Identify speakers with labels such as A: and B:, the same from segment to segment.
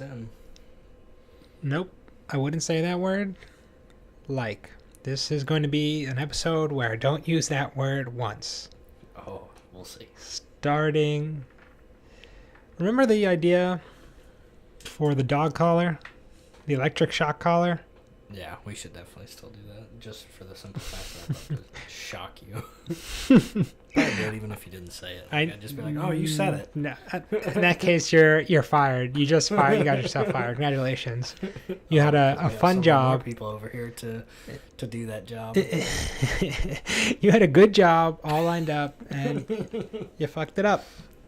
A: sin.
B: Nope, I wouldn't say that word. Like, this is going to be an episode where I don't use that word once.
A: Oh, we'll see.
B: Starting... Remember the idea for the dog collar? The electric shock collar?
A: Yeah, we should definitely still do that, just for the simple fact that it would shock you. I'd do it even if you didn't say it. I'd just be like, oh, you said it.
B: No, in that case, you're fired. You just fired. You got yourself fired. Congratulations. You had a fun job.
A: More people over here to do that job.
B: You had a good job all lined up, and you fucked it up.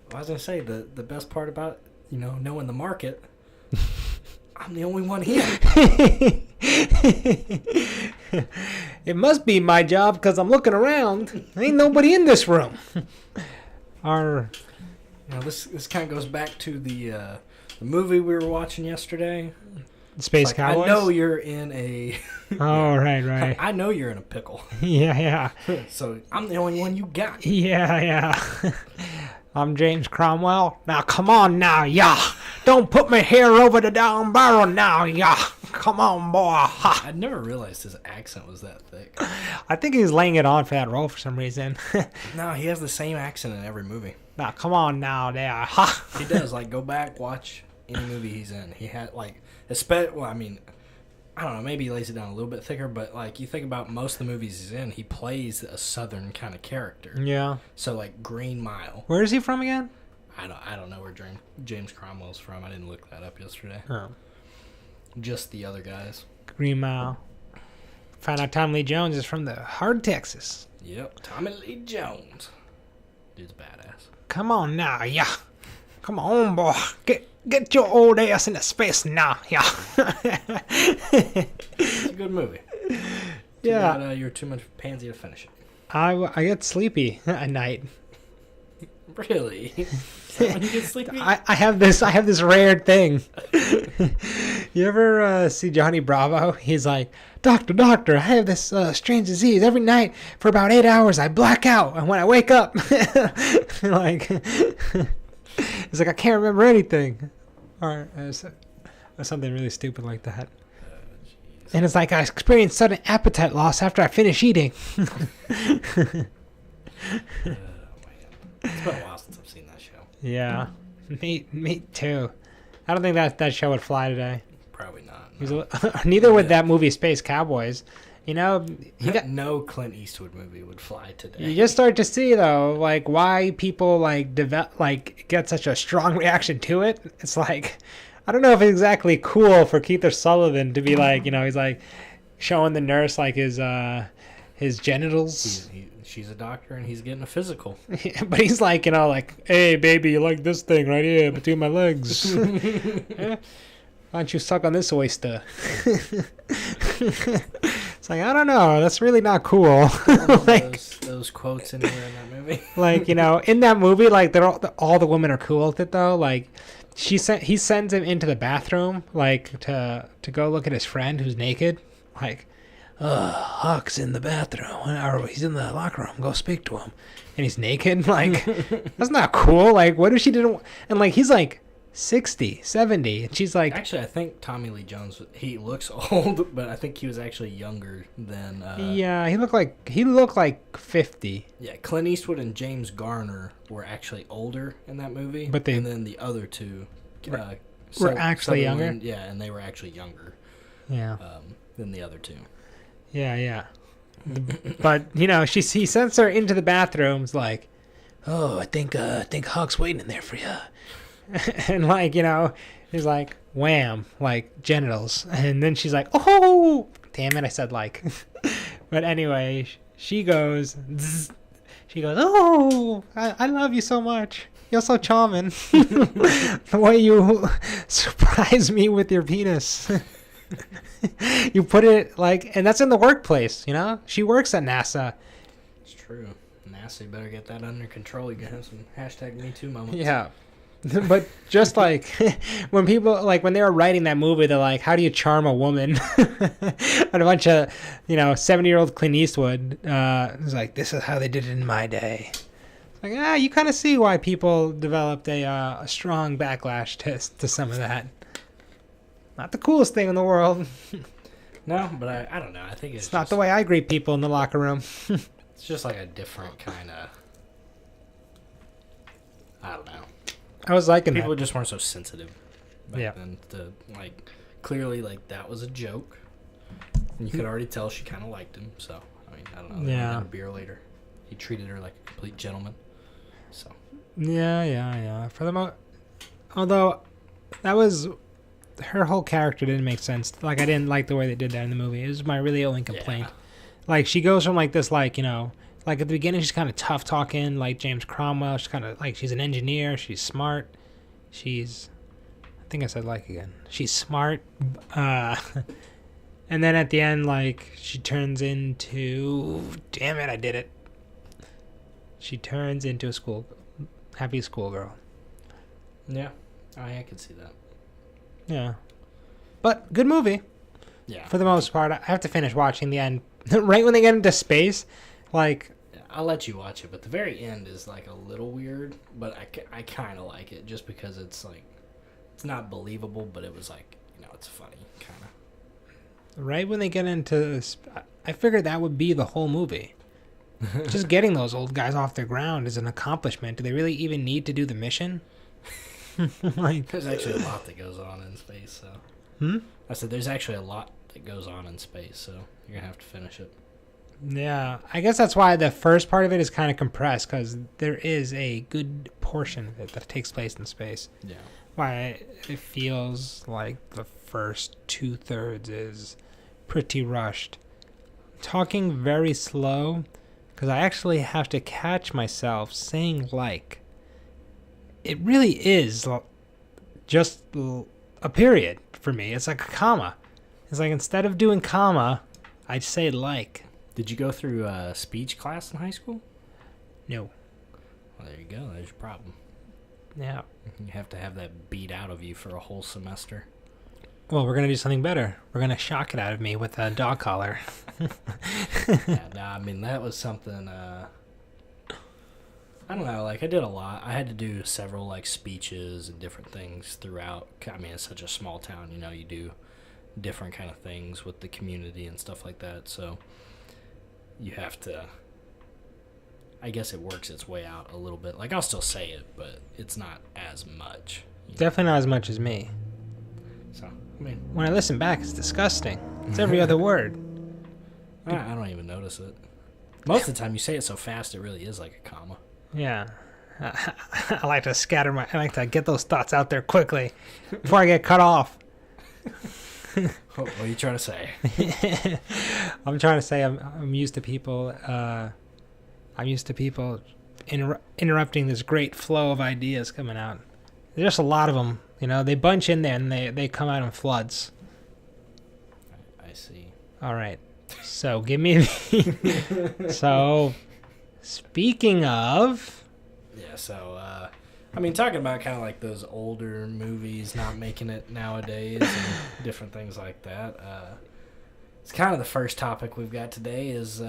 A: Well, I was going to say, the best part about, knowing the market... I'm the only one here.
B: It must be my job because I'm looking around. Ain't nobody in this room.
A: This kind of goes back to the movie we were watching yesterday.
B: Space Cowboys?
A: I know you're in a...
B: Oh, right.
A: I know you're in a pickle.
B: Yeah.
A: So I'm the only one you got.
B: Yeah. I'm James Cromwell. Now, come on now, yeah. Don't put me here over the down barrel now, yeah. Come on, boy. Ha.
A: I'd never realized his accent was that thick.
B: I think he's laying it on for that role for some reason.
A: No, he has the same accent in every movie.
B: Now, come on now, there. Ha.
A: He does. Go back, watch any movie he's in. He had, I don't know, maybe he lays it down a little bit thicker, but, you think about most of the movies he's in, he plays a southern kind of character.
B: Yeah.
A: So, Green Mile.
B: Where is he from again?
A: I don't know where James Cromwell's from. I didn't look that up yesterday.
B: Oh.
A: Just the other guys.
B: Green Mile. Found out Tommy Lee Jones is from the heart of Texas.
A: Yep, Tommy Lee Jones. Dude's badass.
B: Come on now, yeah. Come on, boy. Get your old ass into space now, yeah.
A: It's a good movie.
B: Yeah.
A: Bad, you're too much pansy to finish it.
B: I get sleepy at night.
A: Really? Is that when you get sleepy?
B: I have this rare thing. You ever see Johnny Bravo? He's like, Doctor, I have this strange disease. Every night for about 8 hours I black out, and when I wake up, it's like I can't remember anything, or something really stupid like that. And it's like I experience sudden appetite loss after I finish eating.
A: It's been a while since I've seen that show.
B: Yeah, me too. I don't think that show would fly today.
A: Probably not.
B: Neither would that movie Space Cowboys.
A: No Clint Eastwood movie would fly today.
B: You just start to see though, why people get such a strong reaction to it. It's I don't know if it's exactly cool for Keith Sullivan to be he's showing the nurse his genitals.
A: She's a doctor and he's getting a physical.
B: But he's hey baby, you like this thing right here between my legs? Why don't you suck on this oyster? It's I don't know. That's really not cool.
A: Those quotes anywhere in that movie.
B: In that movie, they're all the women are cool with it though. He sends him into the bathroom, to go look at his friend who's naked. Huck's in the bathroom, or he's in the locker room. Go speak to him, and he's naked. That's not cool. What if she didn't? And he's 60, 70, and she's
A: Actually, I think Tommy Lee Jones, he looks old, but I think he was actually younger than...
B: yeah, he looked like 50.
A: Yeah, Clint Eastwood and James Garner were actually older in that movie, and then the other two...
B: were actually younger?
A: Yeah, and they were actually younger than the other two.
B: Yeah. But, he sends her into the bathrooms oh, I think Huck's waiting in there for you. And he's wham, genitals, and then she's oh damn it, I said but anyway, she goes oh, I love you so much, you're so charming. The way you surprise me with your penis. You put it and that's in the workplace, she works at NASA.
A: It's true. NASA better get that under control. You can have some #MeToo moments.
B: Yeah. But just when people when they were writing that movie, they're how do you charm a woman? And a bunch of 70-year-old Clint Eastwood was this is how they did it in my day. You kind of see why people developed a strong backlash to some of that. Not the coolest thing in the world.
A: No, but I don't know. I think
B: it's not the way I greet people in the locker room.
A: It's just like a different kind of... I don't know.
B: I was liking
A: people
B: that.
A: Just weren't so sensitive back then. Like, clearly, like, that was a joke. And you could already tell she kind of liked him. So, I mean, I don't know. They had a beer later. He treated her like a complete gentleman. So.
B: Yeah. For the although, that was... Her whole character didn't make sense. Like, I didn't like the way they did that in the movie. It was my really only complaint. Yeah. Like, she goes from, like, this, like, you know... Like, at the beginning, she's kind of tough-talking, like James Cromwell. She's kind of, like, she's an engineer. She's smart. She's... I think I said like again. She's smart. And then at the end, like, she turns into... Damn it, I did it. She turns into a happy schoolgirl.
A: Yeah. I could see that.
B: Yeah. But, good movie.
A: Yeah.
B: For the most part. I have to finish watching the end. Right when they get into space, like...
A: I'll let you watch it, but the very end is, like, a little weird, but I kind of like it just because it's, like, it's not believable, but it was, like, you know, it's funny, kind of.
B: Right when they get into... I figured that would be the whole movie. Just getting those old guys off the ground is an accomplishment. Do they really even need to do the mission?
A: Like, there's actually a lot that goes on in space, so... I said there's actually a lot that goes on in space, so you're going to have to finish it.
B: Yeah, I guess that's why the first part of it is kind of compressed, because there is a good portion of it that takes place in space.
A: Yeah.
B: Why it feels like the first 2/3 is pretty rushed. Talking very slow, because I actually have to catch myself saying like. It really is just a period for me. It's like a comma. It's like instead of doing comma, I'd say like.
A: Did you go through speech class in high school?
B: No.
A: Well, there you go. There's your problem.
B: Yeah.
A: You have to have that beat out of you for a whole semester.
B: Well, we're going to do something better. We're going to shock it out of me with a dog collar.
A: Yeah, no, I mean, that was something... I don't know, like, I did a lot. I had to do several, like, speeches and different things throughout. I mean, it's such a small town, you know, you do different kind of things with the community and stuff like that, so... You have to, I guess it works its way out a little bit. Like, I'll still say it, but it's not as much.
B: Definitely not as much as me.
A: So, I mean.
B: When I listen back, it's disgusting. It's every other word.
A: I don't even notice it. Most of the time, you say it so fast, it really is like a comma.
B: Yeah. I like to I like to get those thoughts out there quickly before I get cut off.
A: What are you trying to say?
B: I'm trying to say I'm used to people. I'm used to people interrupting this great flow of ideas coming out. There's just a lot of them. You know, they bunch in there and they come out in floods.
A: I see.
B: All right. So give me. So, speaking of.
A: Yeah. So. I mean, talking about kind of like those older movies not making it nowadays and different things like that. It's kind of the first topic we've got today is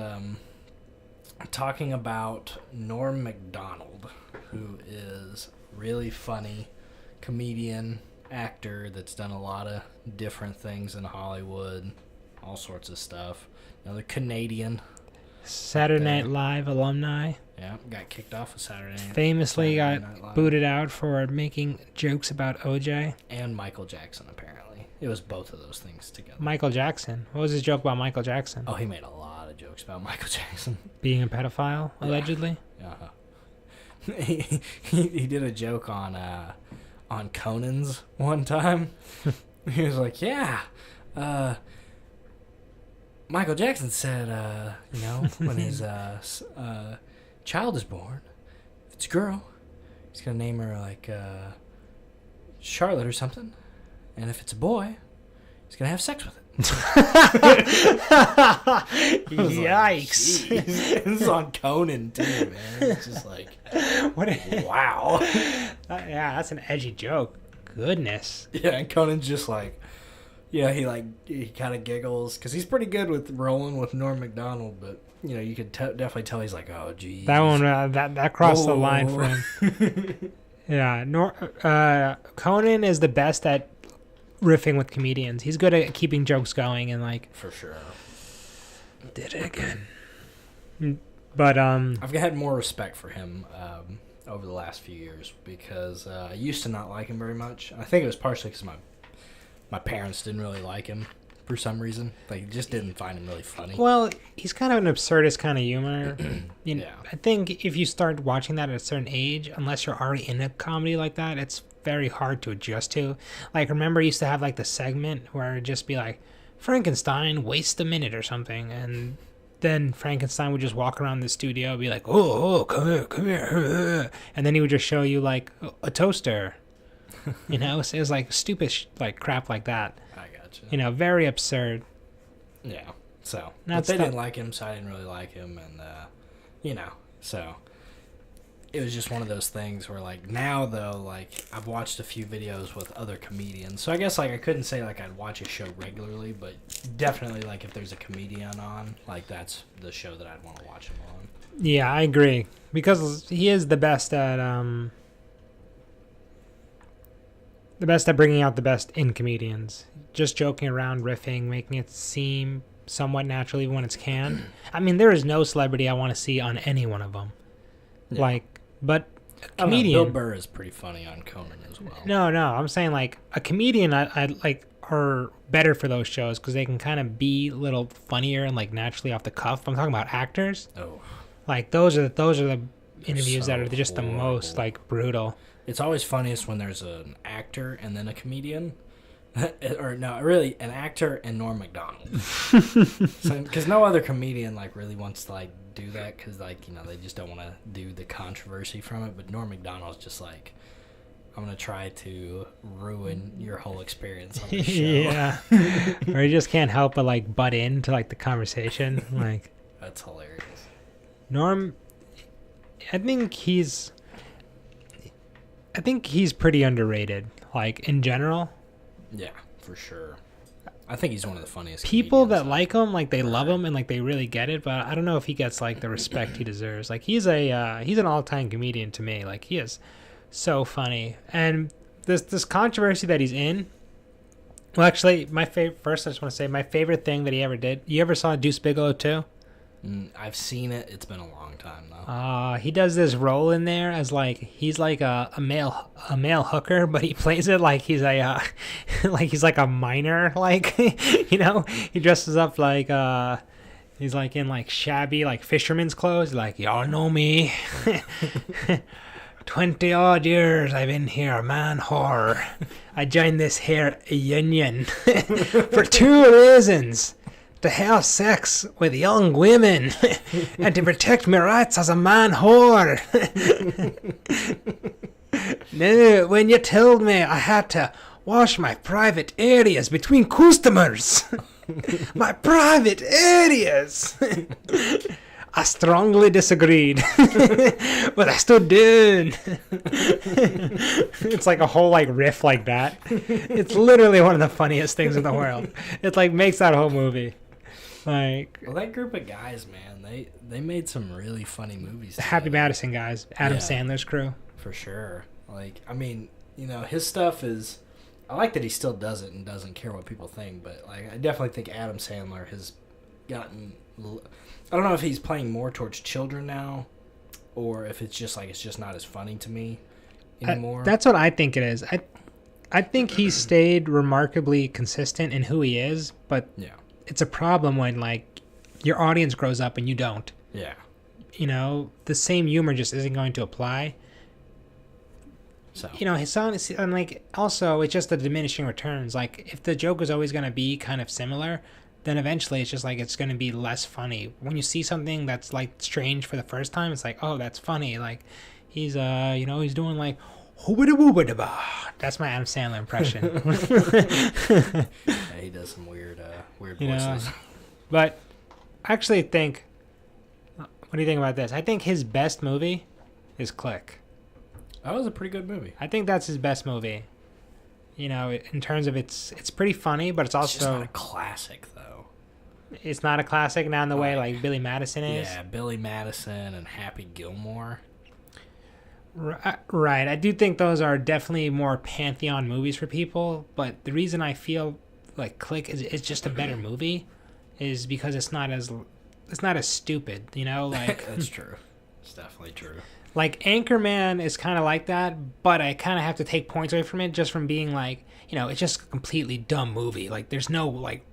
A: talking about Norm Macdonald, who is really funny comedian, actor that's done a lot of different things in Hollywood, all sorts of stuff. Another Canadian.
B: Saturday Night Live alumni.
A: Yeah, got kicked off of Saturday Night.
B: Famously got booted out for making jokes about OJ.
A: And Michael Jackson, apparently. It was both of those things together.
B: Michael Jackson. What was his joke about Michael Jackson?
A: Oh, he made a lot of jokes about Michael Jackson.
B: Being a pedophile, allegedly?
A: Uh-huh. He did a joke on Conan's one time. He was like, yeah, Michael Jackson said, you know, when his child is born, if it's a girl, he's going to name her, like, Charlotte or something. And if it's a boy, he's going to have sex with it.
B: Yikes.
A: Like, this is on Conan, too, man. It's just like, wow.
B: Yeah, that's an edgy joke. Goodness.
A: Yeah, and Conan's just like, yeah, he kind of giggles because he's pretty good with rolling with Norm Macdonald, but you know you could definitely tell he's like, oh geez,
B: that one that crossed the line for him. Yeah, Conan is the best at riffing with comedians. He's good at keeping jokes going and like
A: For sure.
B: did it again. But
A: I've had more respect for him over the last few years because I used to not like him very much. I think it was partially because my parents didn't really like him for some reason. Like, just didn't find him really funny.
B: well, he's kind of an absurdist kind of humor.
A: Yeah.
B: I think if you start watching that at a certain age, unless you're already in a comedy like that, it's very hard to adjust to. Like, remember, I used to have like the segment where it'd just be like, Frankenstein, waste a minute or something, and then Frankenstein would just walk around the studio, be like, oh, come here, and then he would just show you like a toaster. You know, so it was like stupid like crap like that.
A: I gotcha.
B: You know, very absurd.
A: Yeah. So,
B: Now
A: but
B: it's
A: they
B: not-
A: didn't like him, so I didn't really like him, and you know, so it was just one of those things where, like, now though, like, I've watched a few videos with other comedians, so I guess like I couldn't say like I'd watch a show regularly, but definitely like if there's a comedian on, like that's the show that I'd want to watch him on.
B: Yeah, I agree because he is the best at bringing out the best in comedians. Just joking around, riffing, making it seem somewhat natural even when it's canned. I mean, there is no celebrity I want to see on any one of them.
A: Yeah.
B: Like, but a
A: I don't know,
B: comedian.
A: Bill Burr is pretty funny on Conan as well.
B: No, I'm saying like a comedian. I like are better for those shows because they can kind of be a little funnier and like naturally off the cuff. I'm talking about actors.
A: Oh,
B: Like those are the interviews
A: so
B: that are just the most
A: horrible.
B: like brutal.
A: it's always funniest when there's an actor and then a comedian. Or no, really, an actor and Norm Macdonald. Because no other comedian like really wants to like do that because like you know they just don't want to do the controversy from it. But Norm Macdonald's just like, I'm gonna try to ruin your whole experience on the show.
B: Yeah, or you just can't help but like butt into like the conversation. Like
A: That's hilarious.
B: Norm, I think he's pretty underrated. Like in general.
A: Yeah, for sure. I think he's one of the funniest
B: People that
A: comedians.
B: like him, like they love him and like they really get it, but I don't know if he gets like the respect he deserves. Like he's an all-time comedian to me. Like he is so funny. And this controversy that he's in. Well, actually, first I just want to say my favorite thing that he ever did. You ever saw Deuce Bigalow too?
A: I've seen it. It's been a long time though.
B: He does this role in there as like he's like a male hooker, but he plays it like he's a like he's like a minor, like you know, he dresses up like he's like in like shabby like fisherman's clothes, like y'all know me. 20 odd years I've been here, man whore. I joined this here union for 2 reasons. To have sex with young women and to protect my rights as a man whore. No, when you told me I had to wash my private areas between customers, my private areas, I strongly disagreed, but I stood down. It's like a whole like riff like that. It's literally one of the funniest things in the world. It like makes that whole movie. Like,
A: Well, that group of guys, man, they made some really funny movies.
B: the Happy
A: together.
B: Madison guys, Adam
A: Yeah.
B: Sandler's crew.
A: For sure. Like, I mean, you know, his stuff is... I like that he still does it and doesn't care what people think, but, like, I definitely think Adam Sandler has gotten... I don't know if he's playing more towards children now, or if it's just, like, it's just not as funny to me anymore.
B: That's what I think it is. I think he's stayed remarkably consistent in who he is, but
A: Yeah.
B: it's a problem when, like, your audience grows up and you don't.
A: Yeah.
B: You know, the same humor just isn't going to apply.
A: So...
B: You know, his song is, and like, also, it's just the diminishing returns. Like, if the joke is always going to be kind of similar, then eventually it's just like, it's going to be less funny. When you see something that's like strange for the first time, it's like, oh, that's funny. Like, he's, you know, he's doing like, hoobada-woobada-ba. That's my Adam Sandler impression.
A: Yeah, he does some weird
B: You know,
A: voices.
B: but I actually think, what do you think about this? I think his best movie is Click.
A: That was a pretty good movie.
B: I think that's his best movie. You know, in terms of it's pretty funny, but it's
A: It's just
B: also
A: not a classic, though.
B: it's not a classic now in the way like Billy Madison is.
A: Yeah, Billy Madison and Happy Gilmore.
B: Right. I do think those are definitely more pantheon movies for people, but the reason I feel like Click is just a better movie is because it's not as stupid, you know, like
A: That's true. It's definitely true.
B: like Anchorman is kind of like that, but I kind of have to take points away from it just from being like, you know, it's just a completely dumb movie. Like there's no like,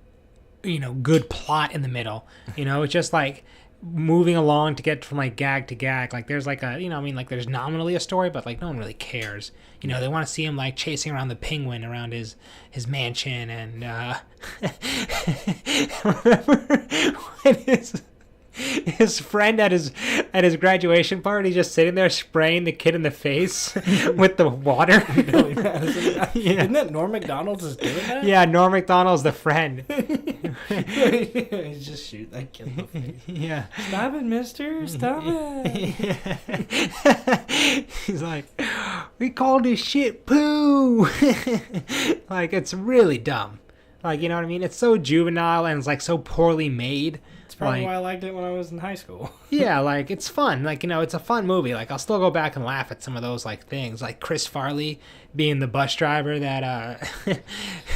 B: you know, good plot in the middle. You know, it's just like moving along to get from like gag to gag. Like there's like a, you know, I mean, like there's nominally a story, but like no one really cares. You know, they want to see him like chasing around the penguin around his mansion, and remember when his friend at his graduation party just sitting there spraying the kid in the face with the water.
A: Billy Madison. Yeah. Isn't that Norm Macdonald just doing that?
B: Yeah, Norm Macdonald's the friend.
A: He's just shooting that kid in the face.
B: Yeah.
A: Stop it, mister. Stop it.
B: He's like, we called this shit poo. Like, it's really dumb. Like, you know what I mean? It's so juvenile and it's like so poorly made.
A: That's probably why I liked it when I was in high school.
B: Yeah, like it's fun. Like, you know, it's a fun movie. Like I'll still go back and laugh at some of those like things. Like Chris Farley being the bus driver that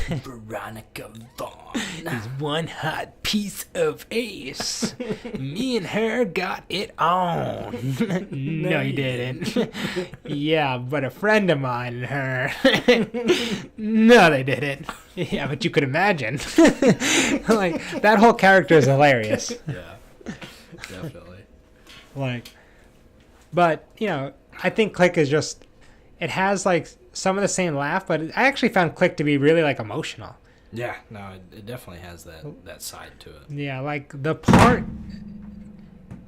A: Veronica Vaughn
B: is one hot piece of ace. Me and her got it on. No, you didn't. Yeah, but a friend of mine and her. No, they didn't. Yeah, but you could imagine. Like that whole character is hilarious.
A: Yeah, definitely.
B: Like, but you know, I think Click is just, it has like some of the same laugh, but I actually found Click to be really like emotional.
A: Yeah, no, it definitely has that side to it.
B: Yeah, like the part,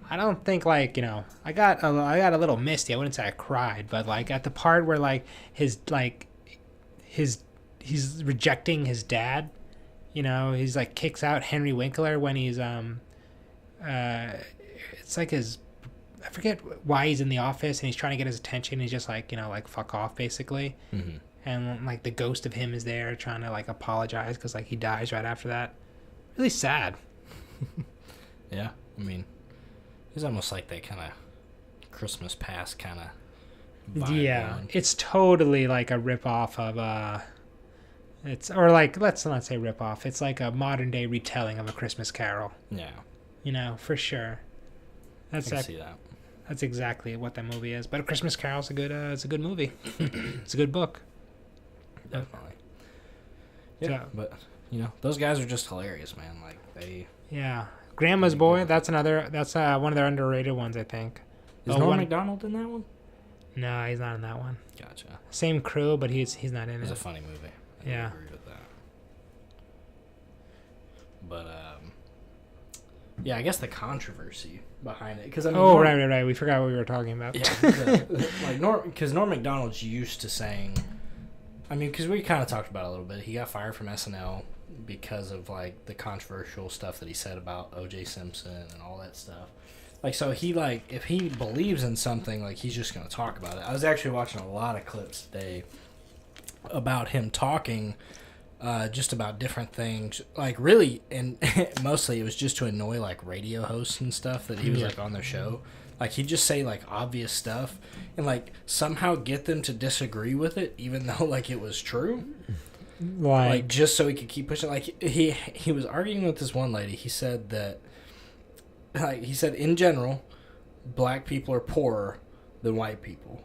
B: I don't think like, you know, I got a little misty. I wouldn't say I cried, but like at the part where like he's rejecting his dad, you know, he's like kicks out Henry Winkler when he's it's like his, I forget why he's in the office and he's trying to get his attention. He's just like, you know, like fuck off basically. Mm-hmm. And like the ghost of him is there trying to like apologize because like he dies right after that. Really sad.
A: Yeah, I mean, it's almost like that kind of Christmas past kind of vibe.
B: Yeah,
A: going.
B: it's totally like a rip-off of it's, or like, let's not say rip-off, it's like a modern day retelling of A Christmas Carol.
A: Yeah,
B: you know, for sure.
A: I can see that.
B: That's exactly what that movie is. But A Christmas Carol's it's a good movie. It's a good book.
A: Definitely. Yeah, so, but you know, those guys are just hilarious, man. Like they.
B: Yeah, Grandma's Boy. That's another. That's one of their underrated ones, I think.
A: Is Norm Macdonald in that one?
B: No, he's not in that one.
A: Gotcha.
B: Same crew, but he's not in it.
A: It's a funny movie. I agree with that. But yeah, I guess the controversy behind it, because I mean,
B: right. We forgot what we were talking about.
A: Yeah, like because Norm Macdonald's used to saying, I mean, because we kind of talked about it a little bit. He got fired from SNL because of like the controversial stuff that he said about O.J. Simpson and all that stuff. Like, so he like, if he believes in something, like he's just gonna talk about it. I was actually watching a lot of clips today about him talking. Just about different things, like really, and mostly it was just to annoy like radio hosts and stuff that he was like on their show. Like he'd just say like obvious stuff and like somehow get them to disagree with it, even though like it was true. Like just so he could keep pushing. Like he was arguing with this one lady. He said that, like he said in general, black people are poorer than white people,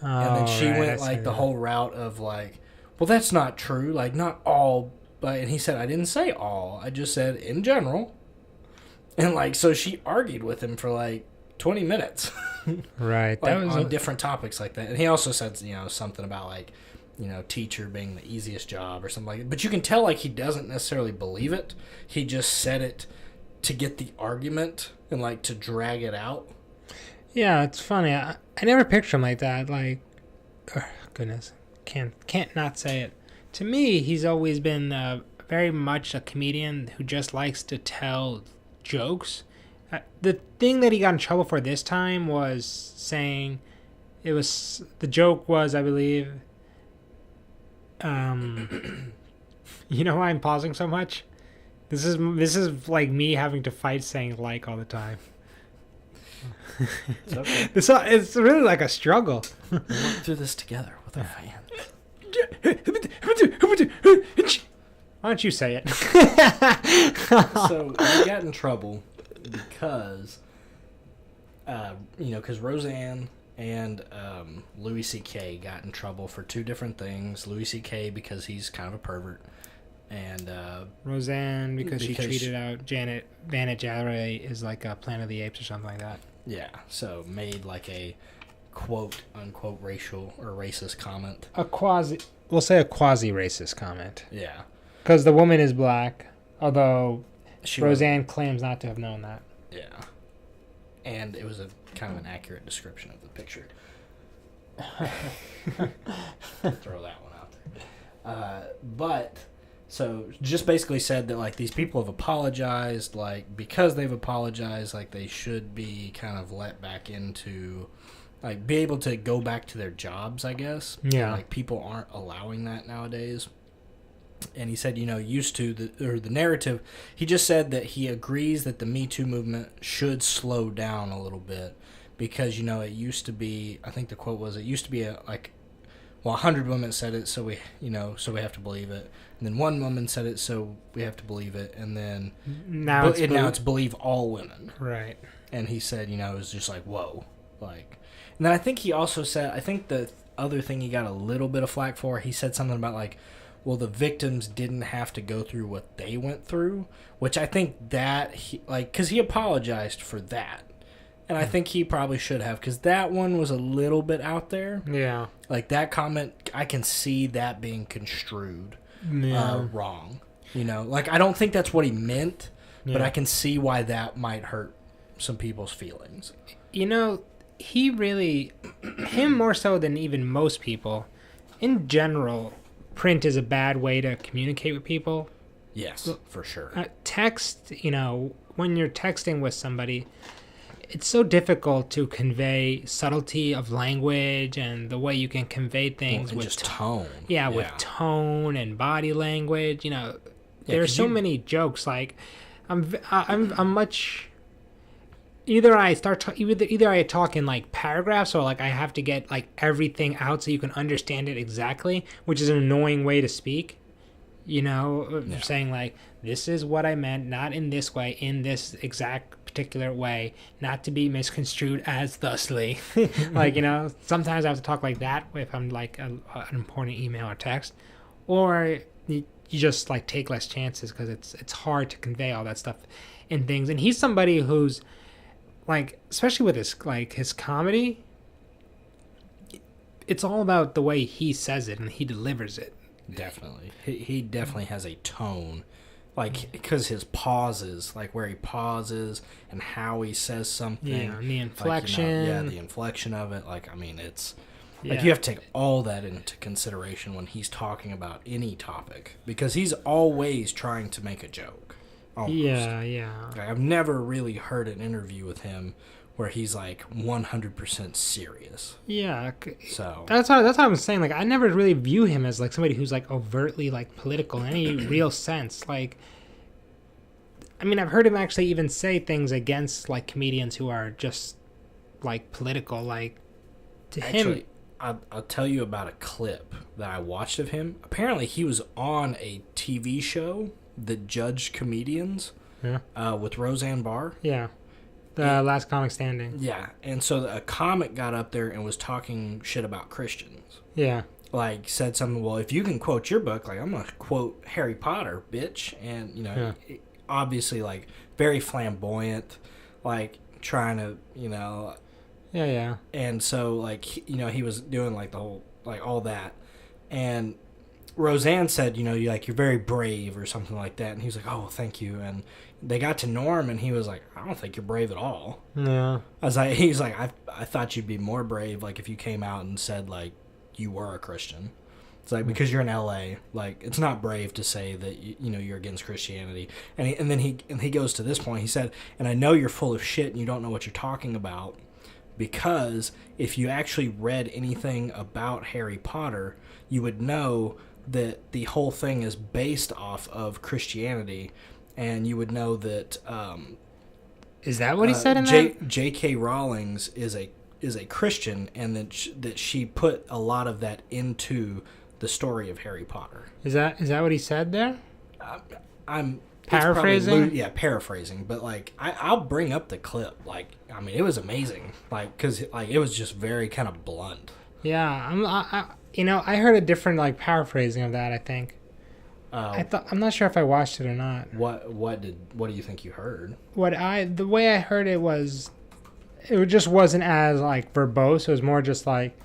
A: and then she went like the whole route of like, well, that's not true. Like, not all, but, and he said, I didn't say all. I just said in general. And, like, so she argued with him for, like, 20 minutes.
B: Right.
A: Like, that was on different topics like that. And he also said, you know, something about, like, you know, teacher being the easiest job or something like that. But you can tell, like, he doesn't necessarily believe it. He just said it to get the argument and, like, to drag it out.
B: Yeah, it's funny. I never pictured him like that. Like, oh, goodness. Can't not say it. To me, he's always been very much a comedian who just likes to tell jokes. The thing that he got in trouble for this time was saying, the joke was, I believe, you know why I'm pausing so much? This is like me having to fight saying like all the time.
A: It's okay.
B: It's really like a struggle.
A: We'll work through this together with our fans.
B: Why don't you say it?
A: So we got in trouble because, because Roseanne and Louis C.K. got in trouble for two different things. Louis C.K. because he's kind of a pervert, and
B: Roseanne because she treated out Janet Jared is like a Planet of the Apes or something like that.
A: Yeah, so made like a quote unquote racial or racist comment.
B: We'll say a quasi racist comment.
A: Yeah,
B: because the woman is black, although Roseanne
A: was,
B: claims not to have known that.
A: Yeah, and it was a kind of an accurate description of the picture. Throw that one out there. But so just basically said that like these people have apologized, like because they've apologized, like they should be kind of let back into, like be able to go back to their jobs, I guess.
B: Yeah.
A: Like people aren't allowing that nowadays. And he said, used to the narrative. He just said that he agrees that the Me Too movement should slow down a little bit because it used to be. I think the quote was, "It used to be 100 women said it, so we have to believe it." And then one woman said it, so we have to believe it. And then now it's believe all women.
B: Right.
A: And he said, it was just like whoa, like. And then I think he also said, I think the other thing he got a little bit of flack for, he said something about like, well, the victims didn't have to go through what they went through, which I think that because he apologized for that. And I think he probably should have, because that one was a little bit out there.
B: Yeah.
A: Like that comment, I can see that being construed wrong. Like I don't think that's what he meant, but I can see why that might hurt some people's feelings.
B: He really, him more so than even most people, in general, print is a bad way to communicate with people.
A: Yes, for sure.
B: Text, when you're texting with somebody, it's so difficult to convey subtlety of language and the way you can convey things with
A: just tone.
B: Yeah, with tone and body language. There are so many jokes. Like, I'm much. Either I talk in like paragraphs, or like I have to get like everything out so you can understand it exactly, which is an annoying way to speak. Saying like, this is what I meant, not in this way, in this exact particular way, not to be misconstrued as thusly. Like, sometimes I have to talk like that if I'm like an important email or text, or you just like take less chances because it's hard to convey all that stuff in things. And he's somebody who's like, especially with his comedy, it's all about the way he says it and he delivers it.
A: Definitely. He definitely has a tone. Like, because his pauses, like where he pauses and how he says something.
B: Yeah, and the inflection.
A: The inflection of it. Like, I mean, it's... Like, you have to take all that into consideration when he's talking about any topic. Because he's always trying to make a joke. Almost.
B: Yeah.
A: Like, I've never really heard an interview with him where he's like 100% serious.
B: Yeah.
A: So
B: that's what I'm saying. Like, I never really view him as like somebody who's like overtly like political in any real sense. Like, I mean, I've heard him actually even say things against like comedians who are just like political. Like, to him,
A: I'll tell you about a clip that I watched of him. Apparently, he was on a TV show that judged comedians. With Roseanne Barr.
B: Yeah. The Last Comic Standing.
A: Yeah, and so a comic got up there and was talking shit about Christians.
B: Yeah.
A: Like, said something, well, if you can quote your book, like, I'm going to quote Harry Potter, bitch. And, obviously, like, very flamboyant, like, trying to,
B: Yeah.
A: And so, like, he was doing, like, the whole, like, all that. And Roseanne said, you're very brave or something like that. And he was like, oh, well, thank you. And they got to Norm, and he was like, I don't think you're brave at all.
B: Yeah.
A: He's like, I thought you'd be more brave, like, if you came out and said, like, you were a Christian. It's like, because you're in L.A., like, it's not brave to say that, you're against Christianity. And then he goes to this point. He said, and I know you're full of shit and you don't know what you're talking about, because if you actually read anything about Harry Potter, you would know that the whole thing is based off of Christianity, and you would know that
B: Is that what he said in that?
A: J.K. Rowling's is a Christian, and that she put a lot of that into the story of Harry Potter.
B: Is that what he said there?
A: I'm
B: paraphrasing.
A: Paraphrasing, but like I'll bring up the clip. Like, I mean, it was amazing. Like, because like it was just very kind of blunt.
B: Yeah, I heard a different like paraphrasing of that. I think. I'm not sure if I watched it or not.
A: What do you think you heard?
B: The way I heard it was, it just wasn't as like verbose. It was more just like,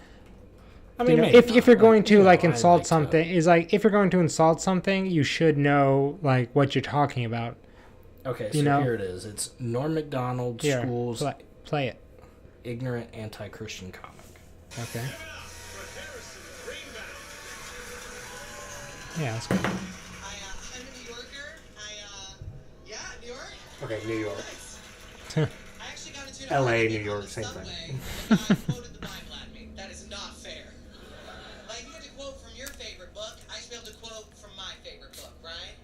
B: I mean, if you're going to like insult something, is like if you're going to insult something, you should know like what you're talking about.
A: Okay, so here it is. It's Norm Macdonald School's
B: play it.
A: Ignorant Anti-Christian Comic.
B: Okay. Yeah, that's good.
C: I'm a New Yorker. New York.
D: Okay, New York.
C: I actually got into
D: L.A., New York, same thing.
C: The guy quoted the Bible at me. That is not fair. Like, you had to quote from your favorite book. I should be able to quote from my favorite book, right?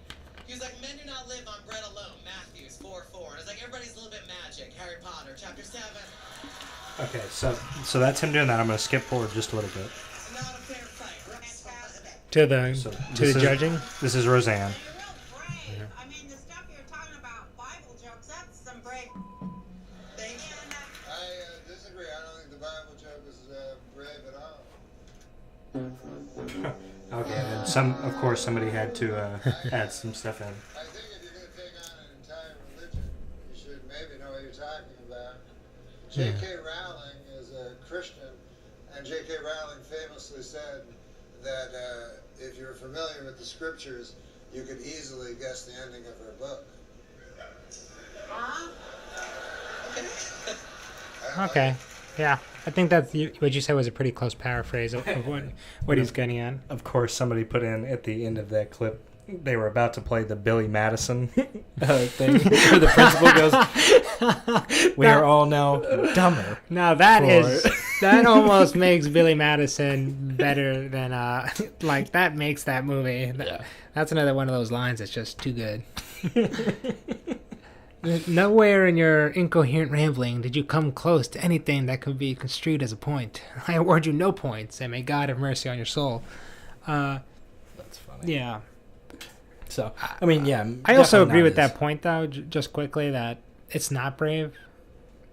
C: He was like, men do not live on bread alone. Matthew 4:4. And it's like, everybody's a little bit magic. Harry Potter, chapter 7.
D: Okay, so that's him doing that. I'm going to skip forward just a little bit.
C: It's not a fair fight.
B: To the judging.
D: This is Roseanne.
E: You're real brave. I mean, the stuff you're talking about, Bible jokes, that's some brave.
C: Thank you.
F: I disagree. I don't think the Bible joke is brave at all.
D: Okay, and then somebody had to add some stuff in.
F: I think if you're going to take on an entire religion, you should maybe know what you're talking about. J.K. Rowling is a Christian, and J.K. Rowling famously said that if you're familiar with the scriptures, you could easily guess the ending of her book.
B: Okay. Yeah, I think that's what you said was a pretty close paraphrase of what he's getting at.
D: Of course, somebody put in at the end of that clip, they were about to play the Billy Madison thing, where the principal goes, "We are all now dumber."
B: Now that almost makes Billy Madison better than like that makes that movie.
A: Yeah.
B: That's another one of those lines that's just too good. Nowhere in your incoherent rambling did you come close to anything that could be construed as a point. I award you no points, and may God have mercy on your soul.
A: That's funny.
B: Yeah.
A: So, I mean, yeah.
B: I also agree with that point, though, just quickly, that it's not brave.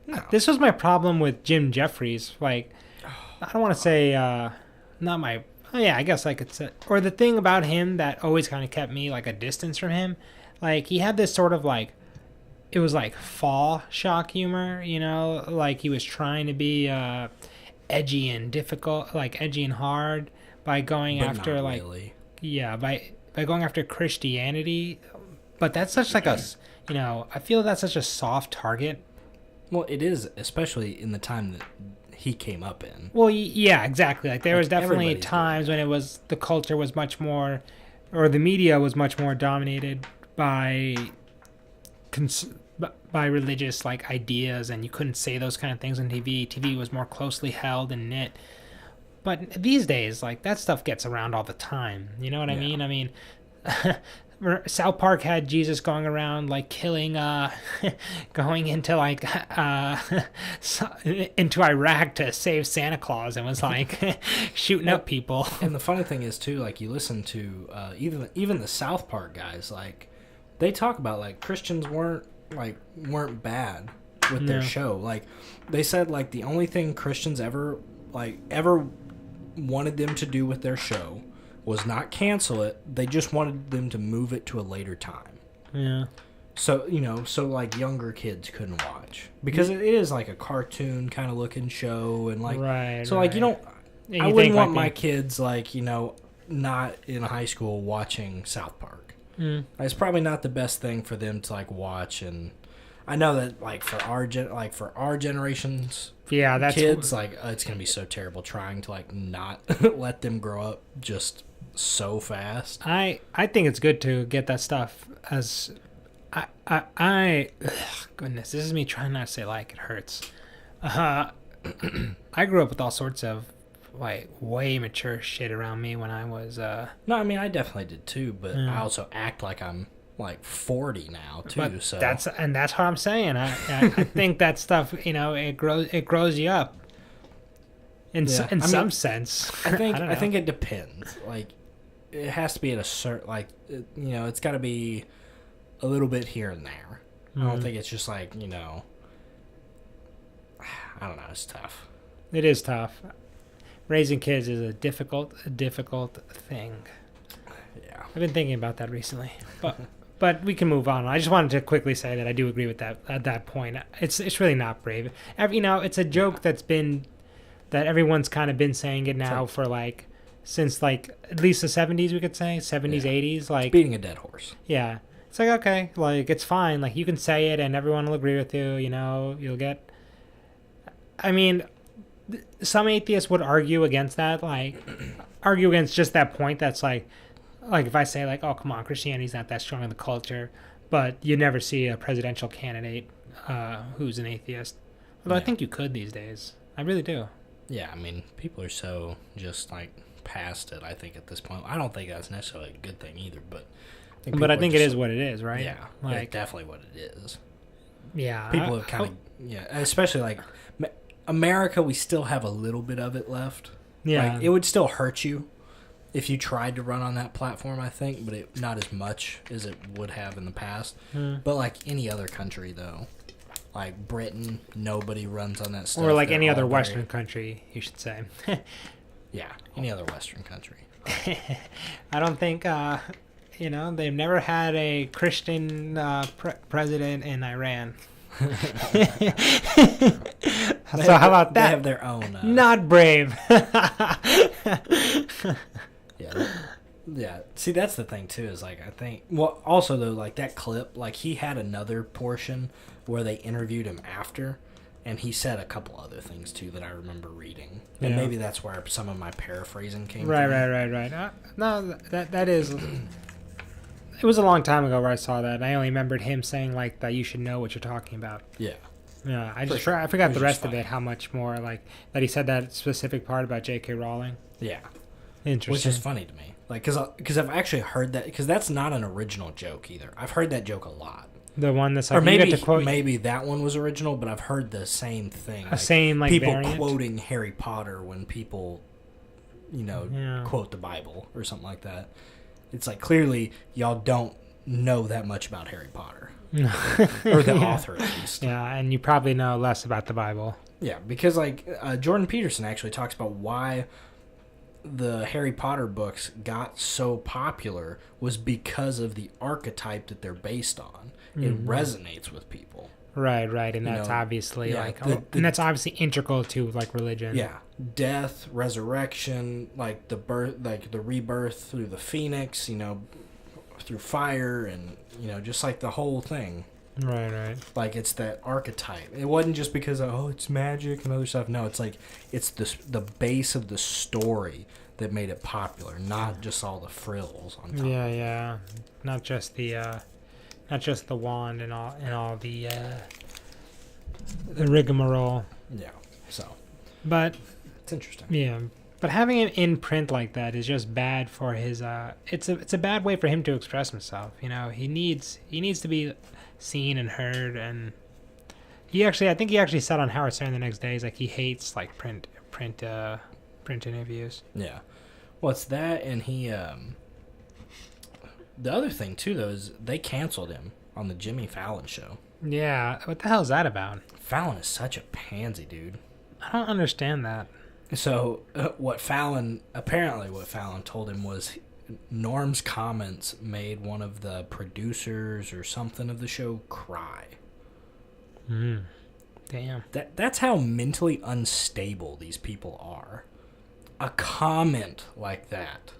A: No.
B: This was my problem with Jim Jeffries. Like, I don't want to say, not my, oh yeah, I guess I could say, or the thing about him that always kind of kept me, like, a distance from him. Like, he had this sort of, like, it was like fall shock humor, you know? Like, he was trying to be edgy and difficult, like, edgy and hard by going
A: But
B: after,
A: not
B: like,
A: really.
B: yeah, by going after Christianity, but that's such like a, you know, I feel that's such a soft target.
A: Well, it is, especially in the time that he came up in.
B: Well, yeah, exactly. Like there was definitely
A: everybody's
B: times when it was the culture was much more, or the media was much more dominated by religious like ideas, and you couldn't say those kind of things on TV. TV was more closely held and knit. But these days, like, that stuff gets around all the time. You know what I mean? I mean, South Park had Jesus going around, like, killing, going into, like, into Iraq to save Santa Claus and was, like, shooting up people.
A: And the funny thing is, too, like, you listen to even the South Park guys, like, they talk about, like, Christians weren't bad with their show. Like, they said, like, the only thing Christians ever wanted them to do with their show was not cancel it. They just wanted them to move it to a later time.
B: Yeah.
A: So, you know, like younger kids couldn't watch because it is like a cartoon kind of looking show and like,
B: right,
A: so like, you don't, I wouldn't want my kids like, you know, not in high school watching South Park. It's probably not the best thing for them to like watch. And I know that like for our generations,
B: yeah, that's
A: kids like it's gonna be so terrible trying to like not let them grow up just so fast.
B: I think it's good to get that stuff as goodness, this is me trying not to say like it hurts. I grew up with all sorts of like way mature shit around me when I was
A: No, I mean I definitely did too, but I also act like I'm like 40 now too.
B: But
A: So
B: that's what I'm saying. I think that stuff, it grows you up. In some sense.
A: I think
B: don't
A: I
B: know.
A: think it depends. Like, it has to be at a certain, like, it's got to be a little bit here and there. I don't think it's just like, I don't know. It's tough.
B: It is tough. Raising kids is a difficult thing.
A: Yeah.
B: I've been thinking about that recently, but we can move on. I just wanted to quickly say that I do agree with that. At that point, it's really not brave. It's a joke that everyone's kind of been saying it now for like since like at least the 70s, we could say 70s, 80s. Like
A: it's beating a dead horse.
B: Yeah, it's like okay, like it's fine. Like you can say it and everyone will agree with you. You'll get. I mean, some atheists would argue against that, like argue against just that point. That's like if I say like, oh come on, Christianity's not that strong in the culture, but you never see a presidential candidate who's an atheist. Although I think you could these days. I really do.
A: Yeah, I mean, people are so just like past it. I think at this point, I don't think that's necessarily a good thing either. But
B: I think it is what it is, right?
A: Yeah,
B: like
A: definitely what it is.
B: Yeah,
A: People have kind of especially like America. We still have a little bit of it left.
B: Yeah,
A: like, it would still hurt you if you tried to run on that platform, I think, but not as much as it would have in the past. But like any other country, though. Like Britain, nobody runs on that stuff.
B: Or like
A: They're
B: any
A: all
B: other
A: very-
B: Western country, you should say.
A: Yeah, any other Western country.
B: I don't think, they've never had a Christian president in Iran. So how about
A: They
B: that?
A: have their own.
B: Not brave.
A: Yeah. See, that's the thing too. Is like I think. Well, also though, like that clip, like he had another portion where they interviewed him after, and he said a couple other things too that I remember reading, and
B: Yeah.
A: maybe that's where some of my paraphrasing came.
B: Right.
A: from.
B: No, that is. It was a long time ago where I saw that. And I only remembered him saying like that you should know what you're talking about.
A: Yeah.
B: Yeah, I
A: sure.
B: I forgot
A: It
B: the
A: was
B: rest
A: just
B: of it. How much more like that he said that specific part about J.K. Rowling.
A: Yeah.
B: Interesting.
A: Which is funny to me, like because I've actually heard that because that's not an original joke either. I've heard that joke a lot.
B: The one that's like
A: Or maybe
B: you get to quote
A: maybe that one was original, but I've heard the same thing.
B: same, like,
A: people
B: variant?
A: quoting Harry Potter when people,
B: Yeah.
A: quote the Bible or something like that. It's like clearly y'all don't know that much about Harry Potter or the author at least.
B: Yeah, and you probably know less about the Bible.
A: Yeah, because like Jordan Peterson actually talks about why the Harry Potter books got so popular was because of the archetype that they're based on. It resonates with people.
B: Right, and that's
A: know,
B: obviously
A: yeah,
B: like,
A: the-
B: and that's obviously integral to like religion.
A: Yeah, death, resurrection, like the birth, like the rebirth through the phoenix, through fire, and just like the whole thing.
B: Right.
A: Like it's that archetype. It wasn't just because it's magic and other stuff. No, it's like it's the base of the story that made it popular, not just all the frills on top.
B: Yeah. Not just the wand and all the rigmarole.
A: Yeah. So
B: But
A: it's interesting.
B: yeah, but having it in print like that is just bad for his. It's a bad way for him to express himself. He needs to be seen and heard, and I think he actually said on Howard Stern the next day, he's like he hates like print interviews.
A: Yeah. Well, it's that, and he. The other thing too, though, is they canceled him on the Jimmy Fallon show.
B: Yeah, what the hell is that about?
A: Fallon is such a pansy, dude.
B: I don't understand that.
A: So what Fallon told him was Norm's comments made one of the producers or something of the show cry.
B: Damn.
A: That's how mentally unstable these people are. A comment like that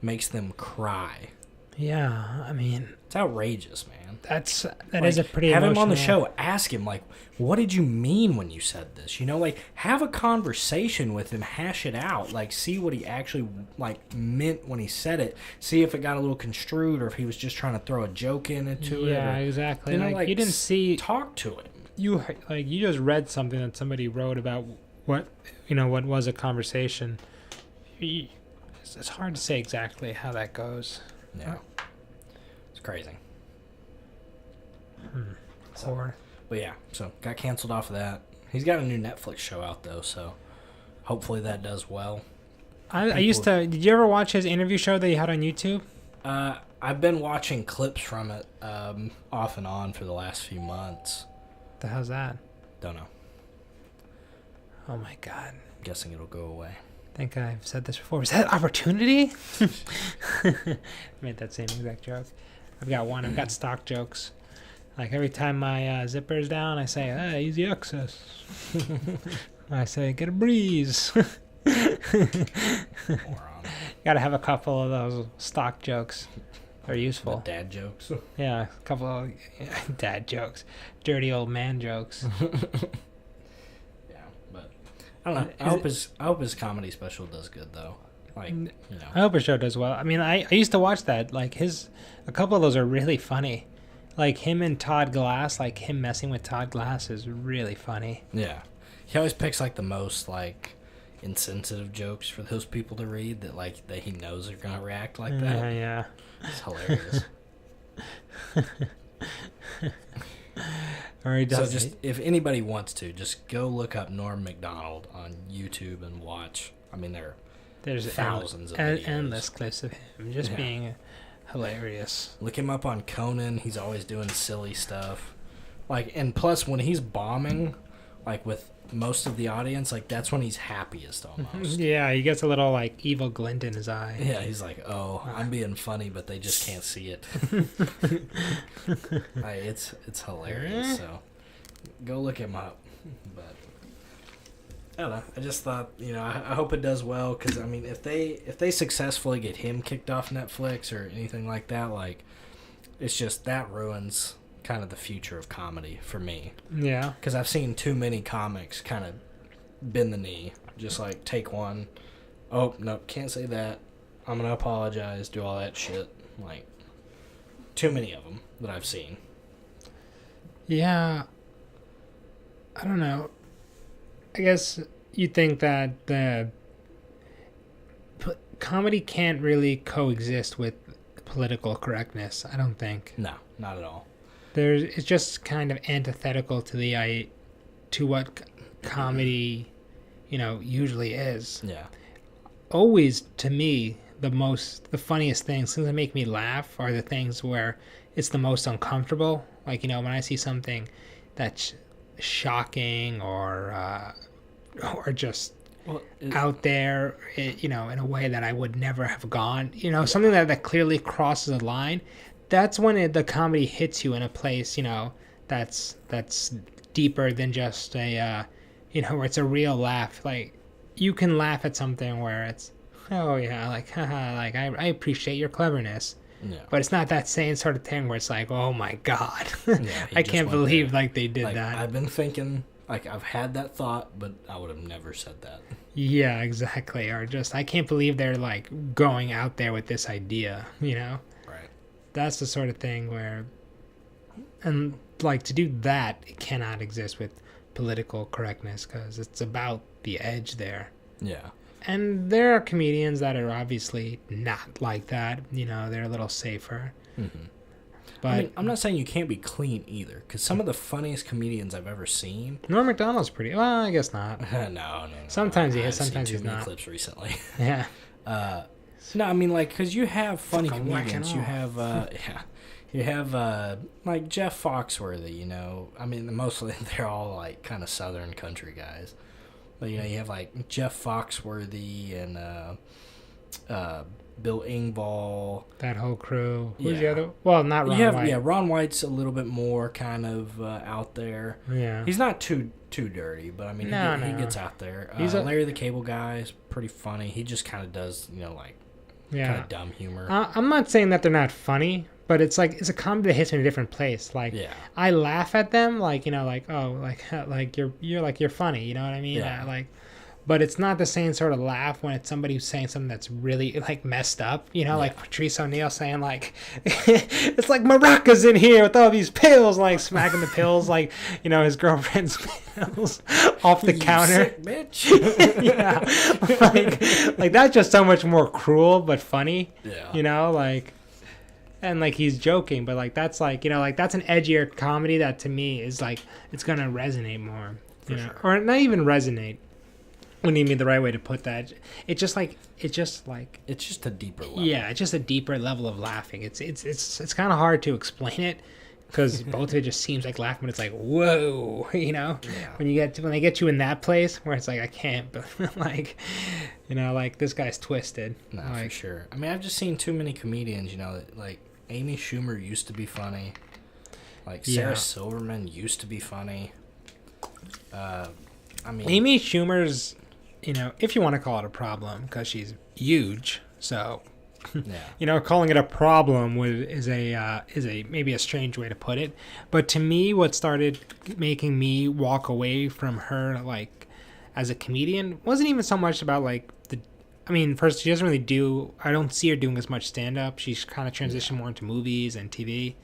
A: makes them cry.
B: Yeah, I mean
A: It's outrageous, man.
B: that
A: Like,
B: is a pretty
A: have him on the
B: emotional-
A: show. Ask him like, what did you mean when you said this? Like have a conversation with him, hash it out, like see what he actually like meant when he said it. See if it got a little construed or if he was just trying to throw a joke into it.
B: Yeah,
A: or,
B: exactly. Like you didn't see
A: talk to him.
B: you just read something that somebody wrote about what was a conversation. It's hard to say exactly how that goes.
A: Yeah, it's crazy.
B: Or
A: But yeah, so got canceled off of that. He's got a new Netflix show out though, so hopefully that does well.
B: I used to. Did you ever watch his interview show that he had on YouTube?
A: I've been watching clips from it off and on for the last few months.
B: The hell's that?
A: Don't know.
B: Oh my god.
A: Guessing it'll go away.
B: I think I've said this before. Is that Opportunity? Made that same exact joke. I've got one. I've got stock jokes. Like every time my zipper's down, I say, "Hey, easy access." I say, "Get a breeze."
A: Moron.
B: Gotta have a couple of those stock jokes. They're
A: The
B: useful.
A: dad jokes.
B: Yeah, a couple of dad jokes, dirty old man jokes.
A: Yeah, but I don't know. I hope his comedy special does good though. Like, you
B: I
A: know.
B: hope his show does well. I mean, I used to watch that. Like a couple of those are really funny. Like him and Todd Glass, like him messing with Todd Glass is really funny.
A: Yeah. He always picks like the most like insensitive jokes for those people to read that he knows are gonna react like that.
B: Yeah.
A: It's hilarious.
B: Or he
A: So
B: does.
A: just if anybody wants to, just go look up Norm Macdonald on YouTube and watch. I mean,
B: There's
A: thousands of videos.
B: endless clips of him just
A: Yeah.
B: being hilarious.
A: Look him up on Conan. He's always doing silly stuff. Like, and plus when he's bombing, like with most of the audience, like that's when he's happiest almost.
B: Yeah, he gets a little like evil glint in his eye.
A: Yeah, he's like, oh, I'm being funny, but they just can't see it. It's hilarious. So go look him up. But I don't know. I just thought, I hope it does well because I mean, if they successfully get him kicked off Netflix or anything like that, like it's just that ruins kind of the future of comedy for me.
B: Yeah.
A: Because I've seen too many comics kind of bend the knee, just like take one. Oh no, can't say that. I'm gonna apologize. Do all that shit. Like too many of them that I've seen.
B: Yeah. I don't know. I guess you think that the comedy can't really coexist with political correctness. I don't think.
A: No, not at all.
B: It's just kind of antithetical to what comedy, usually is.
A: Yeah.
B: Always, to me, the funniest things that make me laugh are the things where it's the most uncomfortable. Like, when I see something that's shocking or just out there, in a way that I would never have gone, something that clearly crosses a line. That's when the comedy hits you in a place, that's deeper than just where it's a real laugh. Like, you can laugh at something where it's, oh yeah, like, haha, like, I appreciate your cleverness.
A: Yeah.
B: But it's not that same sort of thing where it's like, oh my God,
A: Yeah,
B: I can't believe
A: there.
B: like they did
A: Like,
B: that.
A: I've been thinking, like I've had that thought, but I would have never said that.
B: Yeah, exactly. Or just, I can't believe they're like going out there with this idea,
A: Right.
B: That's the sort of thing where, and like to do that, it cannot exist with political correctness because it's about the edge there.
A: Yeah.
B: And there are comedians that are obviously not like that. They're a little safer.
A: Mm-hmm.
B: But
A: I mean, I'm not saying you can't be clean either, because some of the funniest comedians I've ever seen.
B: Norm Macdonald's pretty. Well, I guess not.
A: No.
B: Sometimes he is.
A: I've
B: Sometimes
A: seen
B: he's
A: too many
B: not.
A: clips recently.
B: Yeah.
A: No, I mean, like, because you have funny
B: Fucking whacking
A: comedians. You
B: off.
A: have, you have like Jeff Foxworthy. I mean, mostly they're all like kind of Southern country guys. But you have like Jeff Foxworthy and Bill Engvall.
B: That whole crew. Who's the
A: Yeah.
B: other? Well, not Ron White.
A: Yeah, Ron White's a little bit more kind of out there.
B: Yeah.
A: He's not too dirty, but I mean, he
B: No.
A: gets out there.
B: He's
A: Larry the Cable Guy is pretty funny. He just kind of does, like, kind of dumb humor.
B: I'm not saying that they're not funny, but it's like it's a comedy that hits me in a different place. Like,
A: Yeah.
B: I laugh at them, like like oh, like you're funny. You know what I mean?
A: Yeah.
B: But it's not the same sort of laugh when it's somebody who's saying something that's really like messed up. Like Patrice O'Neal saying like, it's like maracas in here with all these pills, like smacking the pills, like his girlfriend's pills off the counter.
A: Sick bitch.
B: Yeah, like that's just so much more cruel but funny.
A: Yeah.
B: and like he's joking, but like that's like, you know, like that's an edgier comedy that to me is like it's gonna resonate more, you know, or not even resonate. Wouldn't even be the right way to put that. It's just
A: a deeper level.
B: yeah, it's just a deeper level of laughing. It's kind of hard to explain it because both of it just seems like laughing, but it's like whoa, you know, when they get you in that place where it's like I can't, but like, you know, like this guy's twisted.
A: No,
B: like,
A: for sure. I mean, I've just seen too many comedians, you know, that, like Amy Schumer used to be funny, like Sarah Silverman used to be funny. I mean,
B: Amy Schumer's, you know, if you want to call it a problem, because she's huge, so
A: yeah.
B: you know, calling it a problem is maybe a strange way to put it. But to me, what started making me walk away from her, like, as a comedian, wasn't even so much about like first, she doesn't really I don't see her doing as much stand up. She's kind of transitioned more into movies and TV,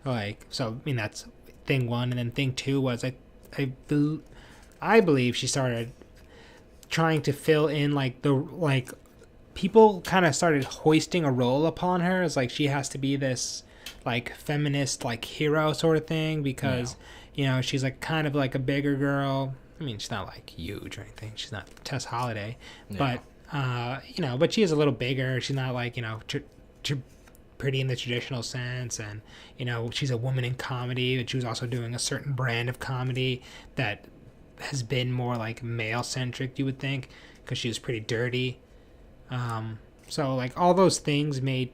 B: like, so I mean that's thing one, and then thing two was I believe she started trying to fill in people kind of started hoisting a role upon her as like she has to be this like feminist like hero sort of thing because you know she's like kind of like a bigger girl. I mean, she's not like huge or anything. She's not Tess Holiday, but you know, but she is a little bigger. She's not like, you know, pretty in the traditional sense, and you know, she's a woman in comedy, but she was also doing a certain brand of comedy that has been more like male centric, you would think, because she was pretty dirty. So like all those things made,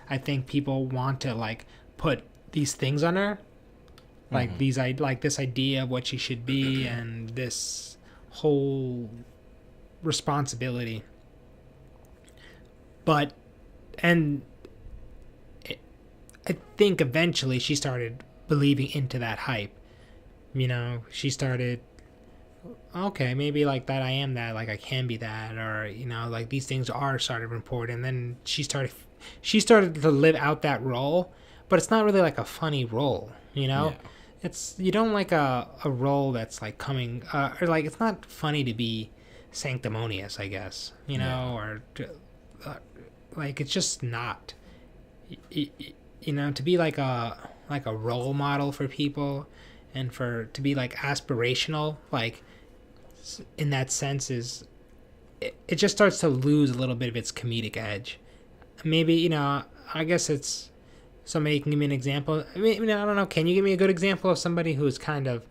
B: I think, people want to like put these things on her, like this idea of what she should be and this whole responsibility. But I think eventually she started believing into that hype. You know, she started, okay, maybe like that I am that, like I can be that, or you know, like these things are sort of important. And then she started to live out that role, but it's not really like a funny role, you know. It's, you don't like a role that's like coming or like it's not funny to be sanctimonious, I guess, you know, or like it's just not, you know, to be like a role model for people and to be like aspirational, like in that sense, is it just starts to lose a little bit of its comedic edge. Maybe, you know, I guess it's, somebody can give me an example. I mean, I don't know. Can you give me a good example of somebody who's kind of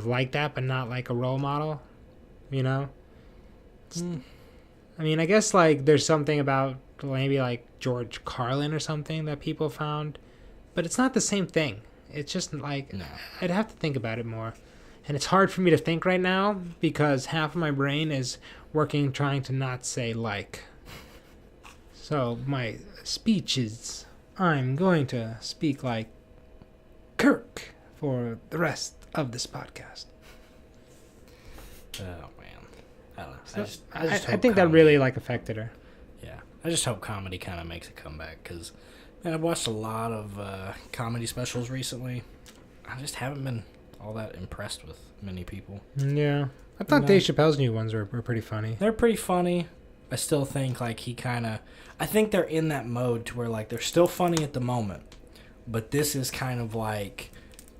B: like that, but not like a role model? You know? I mean, I guess like there's something about maybe like George Carlin or something that people found, but it's not the same thing. It's just like, I'd have to think about it more. And it's hard for me to think right now because half of my brain is working trying to not say like. So my speech is, I'm going to speak like Kirk for the rest of this podcast.
A: Oh man, I don't know.
B: So
A: I
B: think that really like affected her.
A: Yeah, I just hope comedy kind of makes a comeback because, man, I've watched a lot of comedy specials recently. I just haven't been all that impressed with many people.
B: Yeah, I thought Dave Chappelle's new ones were pretty funny.
A: They're pretty funny. I still think like I think they're in that mode to where like they're still funny at the moment, but this is kind of like,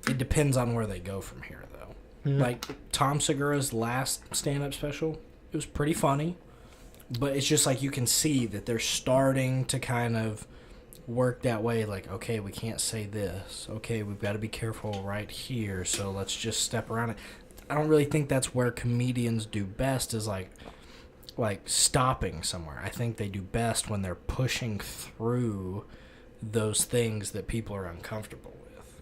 A: it depends on where they go from here though. Like Tom Segura's last stand-up special, it was pretty funny, but it's just like you can see that they're starting to kind of work that way, like, okay, we can't say this, okay, we've got to be careful right here, so let's just step around it. I don't really think that's where comedians do best, is like stopping somewhere. I think they do best when they're pushing through those things that people are uncomfortable with.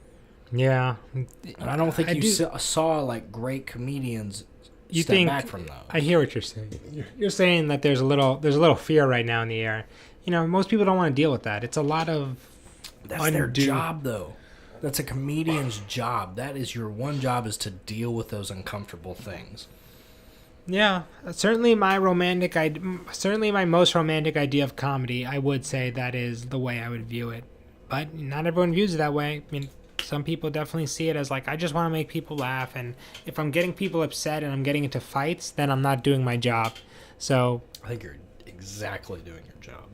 B: Yeah.
A: And I don't think saw like great comedians step back from those.
B: I hear what you're saying. You're saying that there's a little fear right now in the air. You know, most people don't want to deal with that. It's a lot of
A: That's their job though. That's a comedian's job. That is your one job, is to deal with those uncomfortable things.
B: Yeah, certainly my most romantic idea of comedy, I would say that is the way I would view it. But not everyone views it that way. I mean, some people definitely see it as like, I just want to make people laugh, and if I'm getting people upset and I'm getting into fights, then I'm not doing my job. So
A: I think you're exactly doing your job.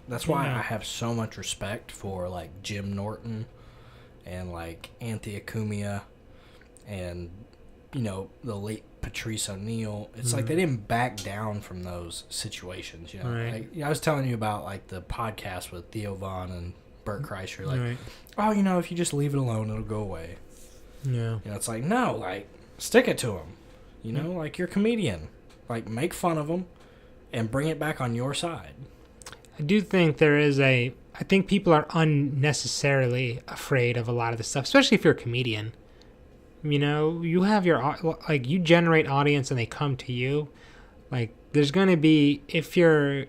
A: That's why
B: Yeah.
A: I have so much respect for like Jim Norton and like Anthea Cumia and the late Patrice O'Neill. It's like they didn't back down from those situations.
B: Right.
A: Like I was telling you about like the podcast with Theo Vaughn and Bert Kreischer. Like,
B: Right.
A: oh, if you just leave it alone, it'll go away.
B: Yeah.
A: It's like, no, like stick it to them. Like you're a comedian. Like make fun of them and bring it back on your side.
B: I do think I think people are unnecessarily afraid of a lot of this stuff, especially if you're a comedian. You have you generate audience and they come to you. Like, there's going to be, if you're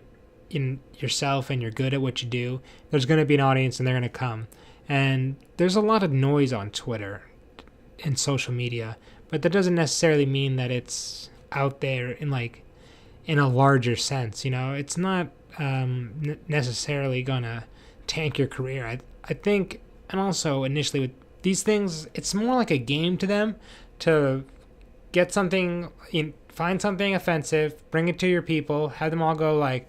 B: in yourself and you're good at what you do, there's going to be an audience and they're going to come. And there's a lot of noise on Twitter and social media, but that doesn't necessarily mean that it's out there in a larger sense. It's not necessarily going to tank your career. I think, and also initially with these things, it's more like a game to them to get something, find something offensive, bring it to your people, have them all go like,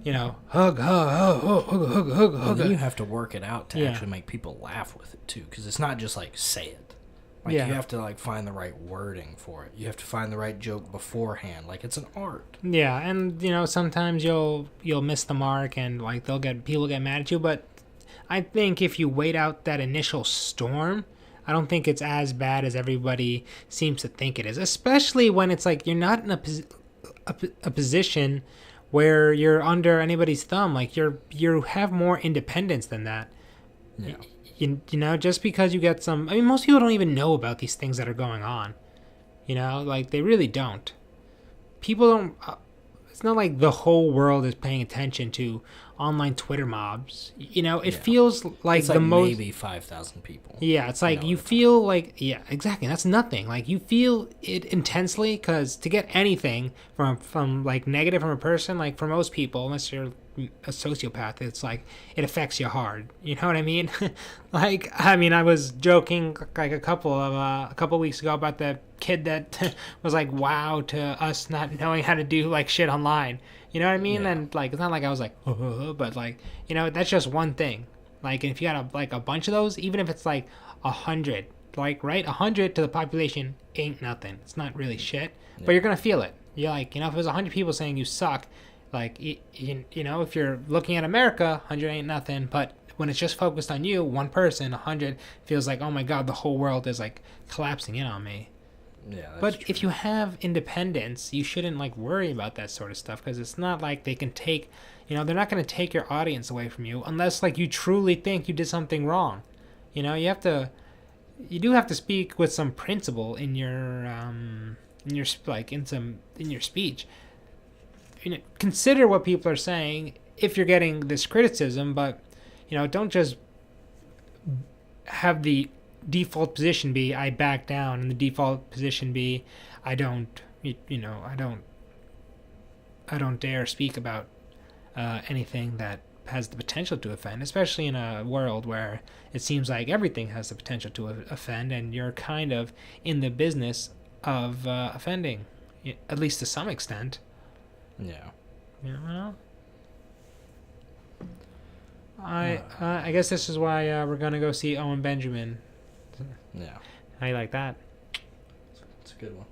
B: hug.
A: Well, then you have to work it out to actually make people laugh with it too, because it's not just like say it. Like you have to like find the right wording for it. You have to find the right joke beforehand. Like it's an art.
B: Yeah, and sometimes you'll miss the mark and like people get mad at you, but I think if you wait out that initial storm, I don't think it's as bad as everybody seems to think it is. Especially when it's like you're not in a position where you're under anybody's thumb. Like you have more independence than that.
A: Yeah.
B: Just because you get some. I mean, most people don't even know about these things that are going on. Like they really don't. People don't. It's not like the whole world is paying attention to online Twitter mobs. It feels like
A: It's
B: the
A: like
B: most.
A: maybe 5,000 people.
B: Yeah, it's like you feel like, yeah, exactly. That's nothing. Like you feel it intensely because to get anything from like negative from a person, like for most people, unless you're a sociopath, it's like it affects you hard. You know what I mean? I was joking like a couple weeks ago about the kid that was like wow to us not knowing how to do like shit online. You know what I mean?
A: Yeah.
B: And like it's not like I was like, but like that's just one thing. Like, if you got a bunch of those, even if it's like 100, like, right, 100 to the population ain't nothing. It's not really shit, but you're gonna feel it. You're like, if it was 100 people saying you suck, like, if you're looking at America, 100 ain't nothing. But when it's just focused on you, one person, 100 feels like, oh my god, the whole world is like collapsing in on me.
A: Yeah,
B: but if you have independence, you shouldn't like worry about that sort of stuff because it's not like they can take, they're not going to take your audience away from you unless like you truly think you did something wrong. You do have to speak with some principle in your speech. Consider what people are saying if you're getting this criticism, but don't just have the default position be I back down and the default position be I don't dare speak about anything that has the potential to offend, especially in a world where it seems like everything has the potential to offend and you're kind of in the business of offending, at least to some extent.
A: Yeah.
B: I guess this is why we're gonna go see Owen Benjamin.
A: Yeah.
B: How you like that?
A: It's a good one.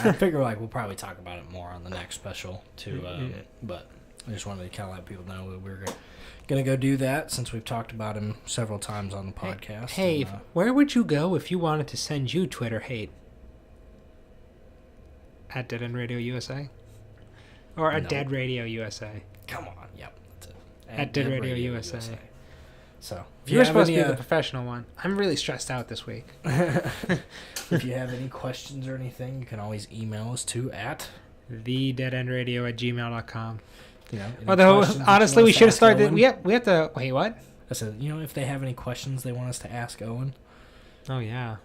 A: I figure we'll probably talk about it more on the next special too. But I just wanted to kind of let people know that we're gonna go do that since we've talked about him several times on the podcast.
B: Hey, where would you go if you wanted to send you Twitter hate? At Dead End Radio USA, or at Dead Radio USA.
A: Come on, yep. That's it.
B: At Dead Radio USA.
A: So
B: if you were supposed to be the professional one. I'm really stressed out this week.
A: If you have any questions or anything, you can always email us to at
B: thedeadendradio@gmail.com.
A: Although
B: honestly, we should have started. We have to wait. What?
A: I said, if they have any questions they want us to ask Owen.
B: Oh yeah,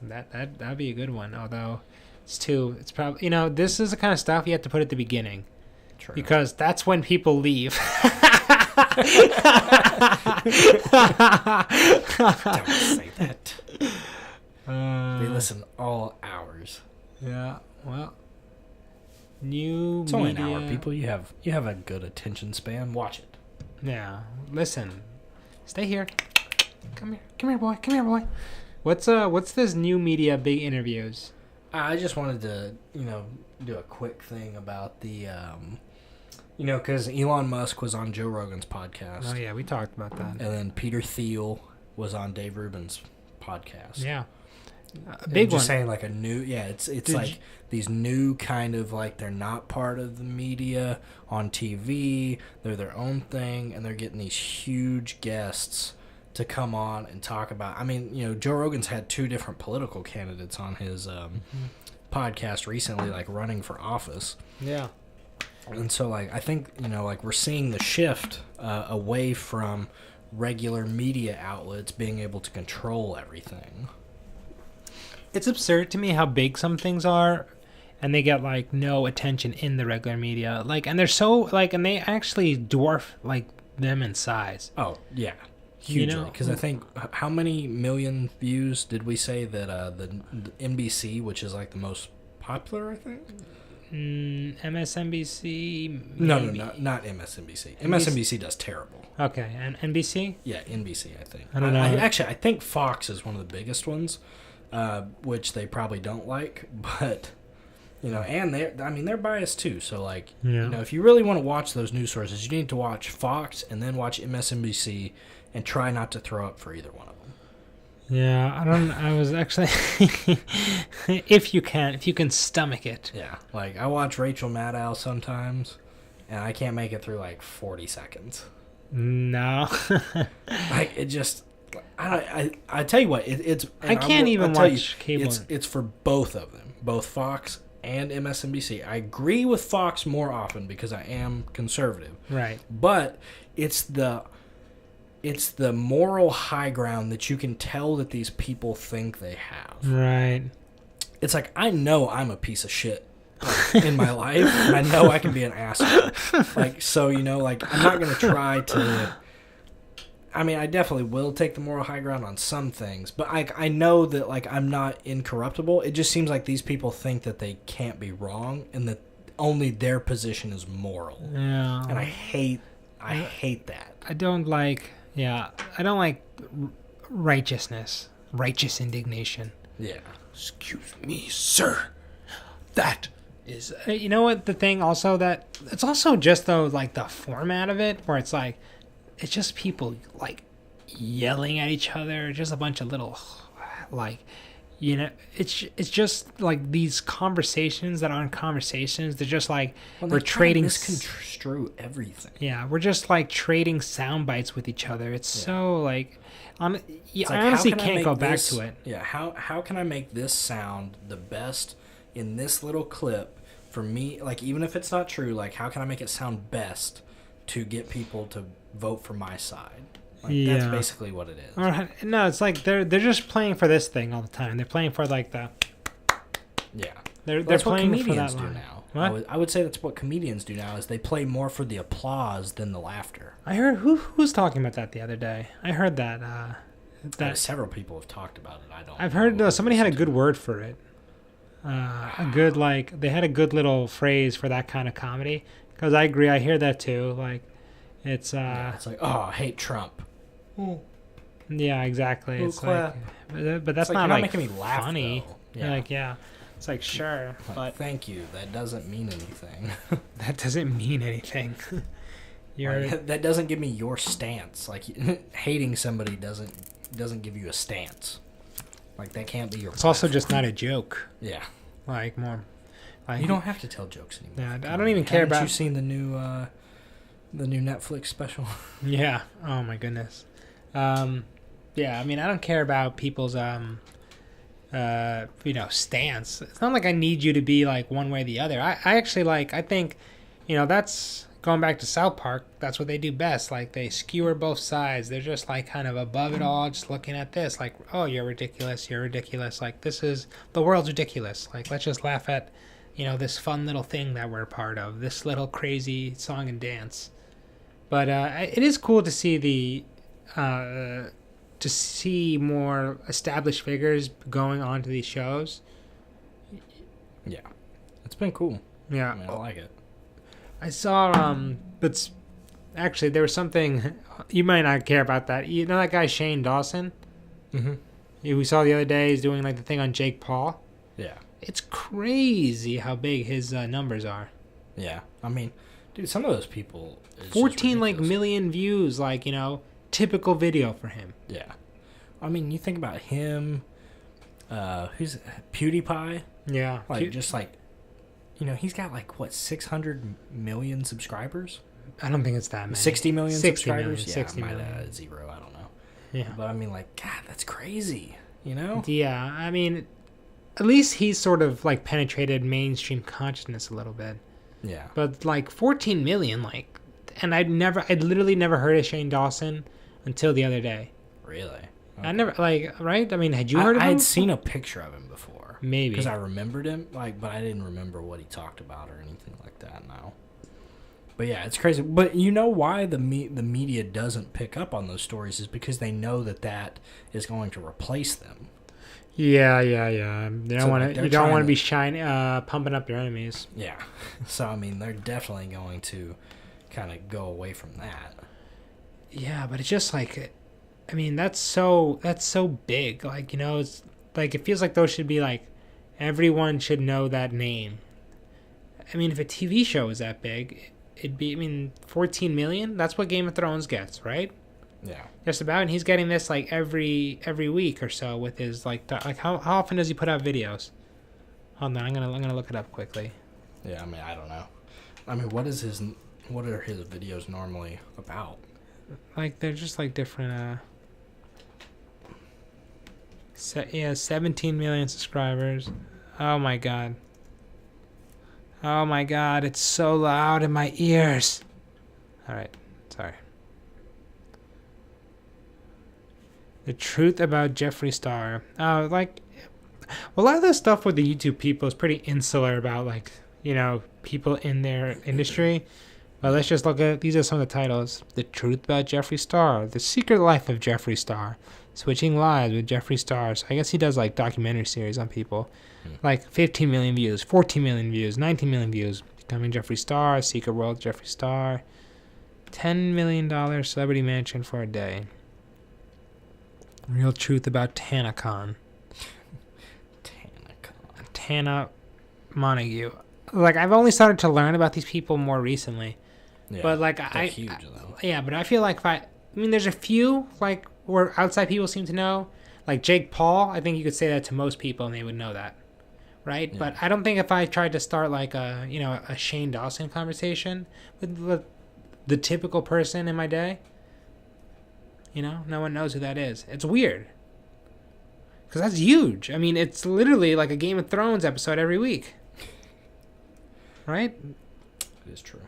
B: that'd be a good one. Although it's probably this is the kind of stuff you have to put at the beginning. True. Because that's when people leave.
A: Don't say that. They listen all hours.
B: Yeah, well, New
A: It's only
B: media.
A: an hour, people. You have a good attention span. Watch it.
B: Yeah. Listen. Stay here. Come here, boy. Come here, boy. What's this new media big interviews?
A: I just wanted to, do a quick thing about the, because Elon Musk was on Joe Rogan's podcast.
B: Oh yeah, we talked about that.
A: And then Peter Thiel was on Dave Rubin's podcast.
B: Yeah. A big one.
A: Just saying like a new, it's like these new kind of like they're not part of the media on TV. They're their own thing, and they're getting these huge guests to come on and talk about. I mean, Joe Rogan's had 2 different political candidates on his podcast recently, like running for office.
B: Yeah.
A: And so, like, I think, we're seeing the shift away from regular media outlets being able to control everything.
B: It's absurd to me how big some things are, and they get like no attention in the regular media. Like, and they're so like, and they actually dwarf like them in size.
A: Oh yeah, hugely. Because I think how many million views did we say that the NBC, which is like the most popular, I think.
B: MSNBC.
A: No, not MSNBC. MSNBC does terrible.
B: Okay, and NBC.
A: Yeah, NBC. I think.
B: I don't know.
A: Actually, I think Fox is one of the biggest ones. Which they probably don't like, but and they're biased too. So like, if you really want to watch those news sources, you need to watch Fox and then watch MSNBC, and try not to throw up for either one of them.
B: Yeah, I was actually, if you can stomach it.
A: Yeah, like I watch Rachel Maddow sometimes, and I can't make it through like 40 seconds.
B: No,
A: like it just. I tell you what, it's.
B: I can't even watch cable.
A: It's for both of them, both Fox and MSNBC. I agree with Fox more often because I am conservative,
B: right?
A: But it's the moral high ground that you can tell that these people think they have.
B: Right.
A: It's like I know I'm a piece of shit in my life, and I know I can be an asshole. Like so, like I'm not gonna try to. I mean, I definitely will take the moral high ground on some things, but I know that like I'm not incorruptible. It just seems like these people think that they can't be wrong and that only their position is moral.
B: Yeah.
A: And I hate that.
B: I don't like righteousness, righteous indignation.
A: Yeah.
B: Excuse me, sir. That is you know what the thing also that it's also just though like the format of it where it's like it's just people like yelling at each other, just a bunch of little like it's just like these conversations that aren't conversations. They're just like we're trading
A: misconstrue everything.
B: Yeah, we're just like trading sound bites with each other. It's so like I
A: like,
B: honestly can't go back to it.
A: Yeah, how can I make this sound the best in this little clip for me? Like even if it's not true, like how can I make it sound best to get people to vote for my side? Like,
B: yeah,
A: that's basically what it is.
B: All right. No, it's like they're just playing for this thing all the time. They're playing for like the
A: yeah.
B: They're
A: that's
B: playing
A: what comedians
B: for that
A: do
B: line.
A: now.
B: What?
A: I would say that's what comedians do now is they play more for the applause than the laughter.
B: I heard who was talking about that the other day. I heard that
A: several people have talked about it.
B: I've heard somebody had a good word for it. A good like they had a good little phrase for that kind of comedy. Because I agree, I hear that too. Like it's
A: it's like I hate Trump.
B: Yeah, exactly.
A: Ooh,
B: it's like, but that's
A: like,
B: not
A: you're
B: like
A: making me laugh,
B: funny.
A: though.
B: Yeah. Like it's like sure,
A: like,
B: but
A: thank you. That doesn't mean anything.
B: that doesn't mean anything.
A: That doesn't give me your stance. Like hating somebody doesn't give you a stance. Like that can't be your.
B: It's also just not a joke.
A: Yeah.
B: Like more. Like,
A: you don't have to tell jokes anymore.
B: Yeah, I don't even care about.
A: Haven't you seen the new Netflix special?
B: Yeah. Oh my goodness. Yeah. I mean, I don't care about people's stance. It's not like I need you to be like one way or the other. I actually like. I think, that's going back to South Park. That's what they do best. Like they skewer both sides. They're just like kind of above it all, just looking at this. Like, oh, you're ridiculous. You're ridiculous. Like the world's ridiculous. Like let's just laugh at. This fun little thing that we're a part of, this little crazy song and dance. But it is cool to see more established figures going on to these shows.
A: Yeah, it's been cool.
B: Yeah.
A: I mean, I like it.
B: I saw, but actually, there was something, you might not care about that. You know that guy Shane Dawson?
A: Mm-hmm.
B: We saw the other day, he's doing like the thing on Jake Paul.
A: Yeah.
B: It's crazy how big his numbers are.
A: Yeah. I mean, dude, some of those people...
B: 14 like million views, like, you know, typical video for him.
A: Yeah. I mean, you think about him, who's PewDiePie?
B: Yeah.
A: Like, just like, you know, he's got like, what, 600 million subscribers?
B: I don't think it's that many.
A: 60 million
B: 60 million,
A: subscribers?
B: 60
A: yeah,
B: million.
A: Zero, I don't know.
B: Yeah.
A: But I mean, like, God, that's crazy, you know?
B: Yeah, I mean, at least he's sort of like penetrated mainstream consciousness a little bit.
A: Yeah.
B: But like 14 million, like, and I'd literally never heard of Shane Dawson until the other day.
A: Really?
B: I never, like, right? I mean, had you heard of him?
A: I had seen a picture of him before.
B: Maybe.
A: Because I remembered him, like, but I didn't remember what he talked about or anything like that now. But yeah, it's crazy. But you know why the media doesn't pick up on those stories is because they know that is going to replace them.
B: Yeah. They don't want to. You don't want to be pumping up your enemies.
A: Yeah. So I mean, they're definitely going to kind of go away from that.
B: Yeah, but it's just like, I mean, that's so big. Like, you know, it's like it feels like those should be like everyone should know that name. I mean, if a TV show is that big, it'd be. I mean, 14 million. That's what Game of Thrones gets, right?
A: Yeah.
B: Just about, and he's getting this like every week or so with his like how often does he put out videos? Hold on, I'm gonna look it up quickly.
A: Yeah, I mean, I don't know. I mean, what are his videos normally about?
B: Like they're just like different. 17 million subscribers. Oh my god. Oh my god, it's so loud in my ears. All right, sorry. The truth about Jeffree Star. Like, well, a lot of the stuff with the YouTube people is pretty insular about, like, you know, people in their industry. But let's just look at, these are some of the titles. The truth about Jeffree Star. The secret life of Jeffree Star. Switching lives with Jeffree Star. So I guess he does, like, documentary series on people. Like, 15 million views, 14 million views, 19 million views. Becoming Jeffree Star. Secret world Jeffree Star. $10 million celebrity mansion for a day. Real truth about TanaCon. Tana Montague. Like, I've only started to learn about these people more recently.
A: Yeah,
B: but, like,
A: they're huge, though.
B: Yeah, but I feel like I mean, there's a few, like, where outside people seem to know. Like, Jake Paul, I think you could say that to most people and they would know that. Right? Yeah. But I don't think if I tried to start, like, a Shane Dawson conversation with the typical person in my day, you know, no one knows who that is. It's weird. Because that's huge. I mean, it's literally like a Game of Thrones episode every week. Right?
A: It is true.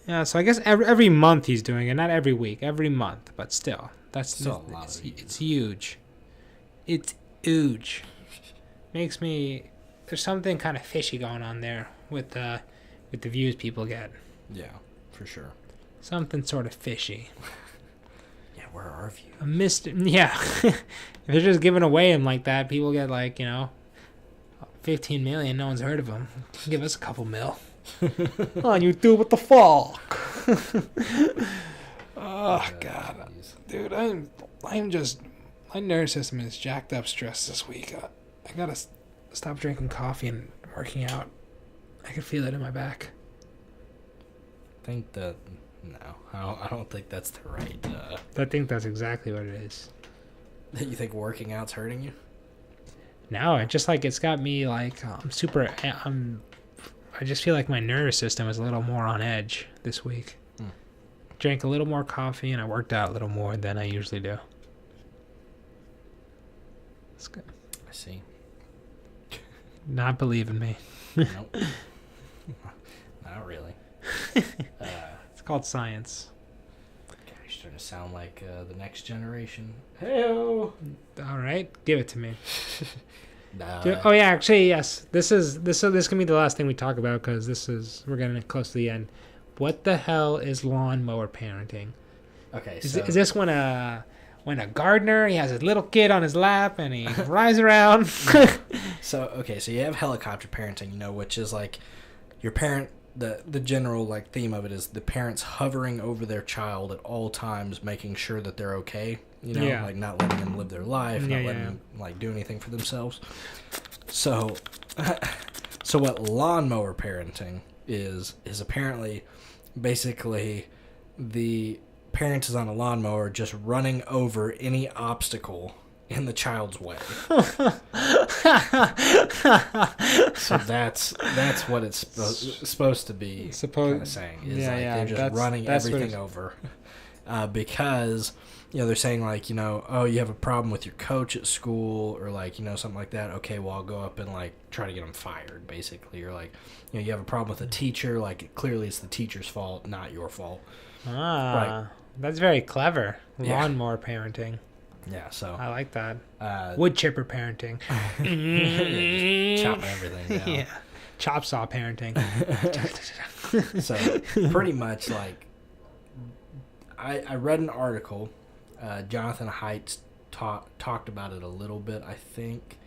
B: Yeah, so I guess every month he's doing it. Not every week. Every month. But still. That's
A: still a lot of views.
B: It's huge. It's huge. Makes me... There's something kind of fishy going on there with the views people get.
A: Yeah, for sure.
B: Something sort of fishy.
A: Where are you?
B: A mystery. Yeah. If they're just giving away him like that, people get like, you know, 15 million. No one's heard of him. Give us a couple mil. On YouTube, what the fuck? Oh, God. Dude, I'm just... My nervous system is jacked up stress this week. I gotta stop drinking coffee and working out. I can feel it in my back.
A: I think that... No, I don't think that's the right...
B: I think that's exactly what it is.
A: You think working out's hurting you?
B: No, it just like it's got me like I just feel like my nervous system is a little more on edge this week. Drank a little more coffee and I worked out a little more than I usually do. That's good.
A: I see.
B: Not believing me.
A: Nope. Not really.
B: It's called science.
A: You're starting to sound like the next generation. Hey-o!
B: All right, give it to me.
A: Nah.
B: Oh yeah, actually yes. This can be the last thing we talk about because we're getting close to the end. What the hell is lawnmower parenting?
A: Okay,
B: is this when a gardener he has his little kid on his lap and he rides around?
A: So you have helicopter parenting, which is like your parent. The general like theme of it is the parents hovering over their child at all times, making sure that they're okay. Like not letting them live their life, not letting them like do anything for themselves. So, so what lawnmower parenting is apparently basically the parent is on a lawnmower just running over any obstacle in the child's way. So that's what it's supposed to be kind of saying. Is they're just running everything over. Because, they're saying like, oh, you have a problem with your coach at school or like, something like that. Okay, well, I'll go up and like try to get them fired basically. Or like, you have a problem with a teacher. Like clearly it's the teacher's fault, not your fault.
B: That's very clever. Lawnmower parenting.
A: Yeah, so
B: I like that. Wood chipper parenting.
A: Chop everything down.
B: Yeah. Chop saw parenting.
A: So pretty much like I read an article. Jonathan Haidt talked about it a little bit, I think.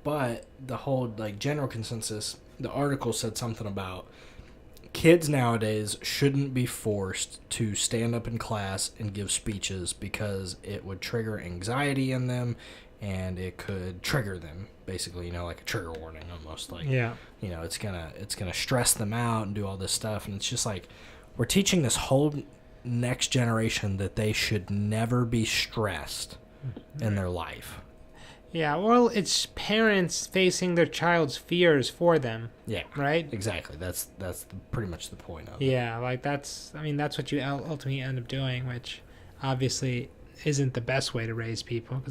A: But the whole like general consensus, the article said something about kids nowadays shouldn't be forced to stand up in class and give speeches because it would trigger anxiety in them and it could trigger them basically, like a trigger warning almost like, it's gonna stress them out and do all this stuff. And it's just like, we're teaching this whole next generation that they should never be stressed in their life.
B: Yeah, well, it's parents facing their child's fears for them.
A: Yeah.
B: Right?
A: Exactly. That's pretty much the point of it.
B: Yeah, like that's what you ultimately end up doing, which obviously isn't the best way to raise people.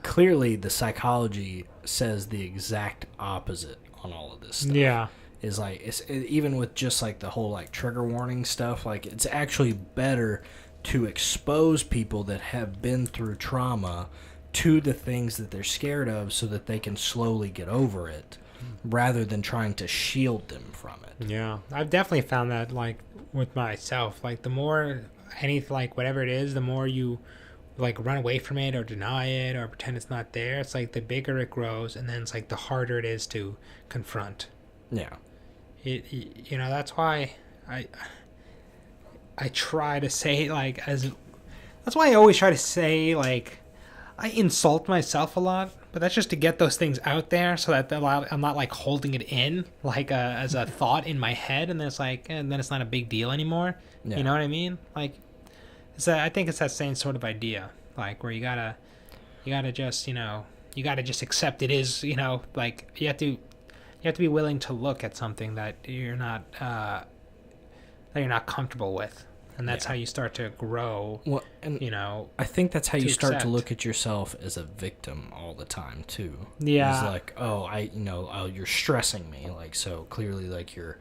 A: Clearly the psychology says the exact opposite on all of this stuff.
B: Yeah.
A: Is like, even with just like the whole like trigger warning stuff, like it's actually better to expose people that have been through trauma to the things that they're scared of so that they can slowly get over it rather than trying to shield them from it.
B: Yeah. I've definitely found that like with myself, like the more like whatever it is, the more you like run away from it or deny it or pretend it's not there, it's like the bigger it grows and then it's like the harder it is to confront.
A: Yeah.
B: That's why I try to say like that's why I always try to say like I insult myself a lot, but that's just to get those things out there so that I'm not like holding it in like as a thought in my head, and then it's like, and then it's not a big deal anymore. Yeah. You know what I mean? Like, I think it's that same sort of idea, like where you gotta just you gotta just accept it is like you have to be willing to look at something that you're not comfortable with. And that's how you start to grow. Well, and
A: I think that's how you start to look at yourself as a victim all the time too.
B: Yeah.
A: It's like, you're stressing me. Like, so clearly, you're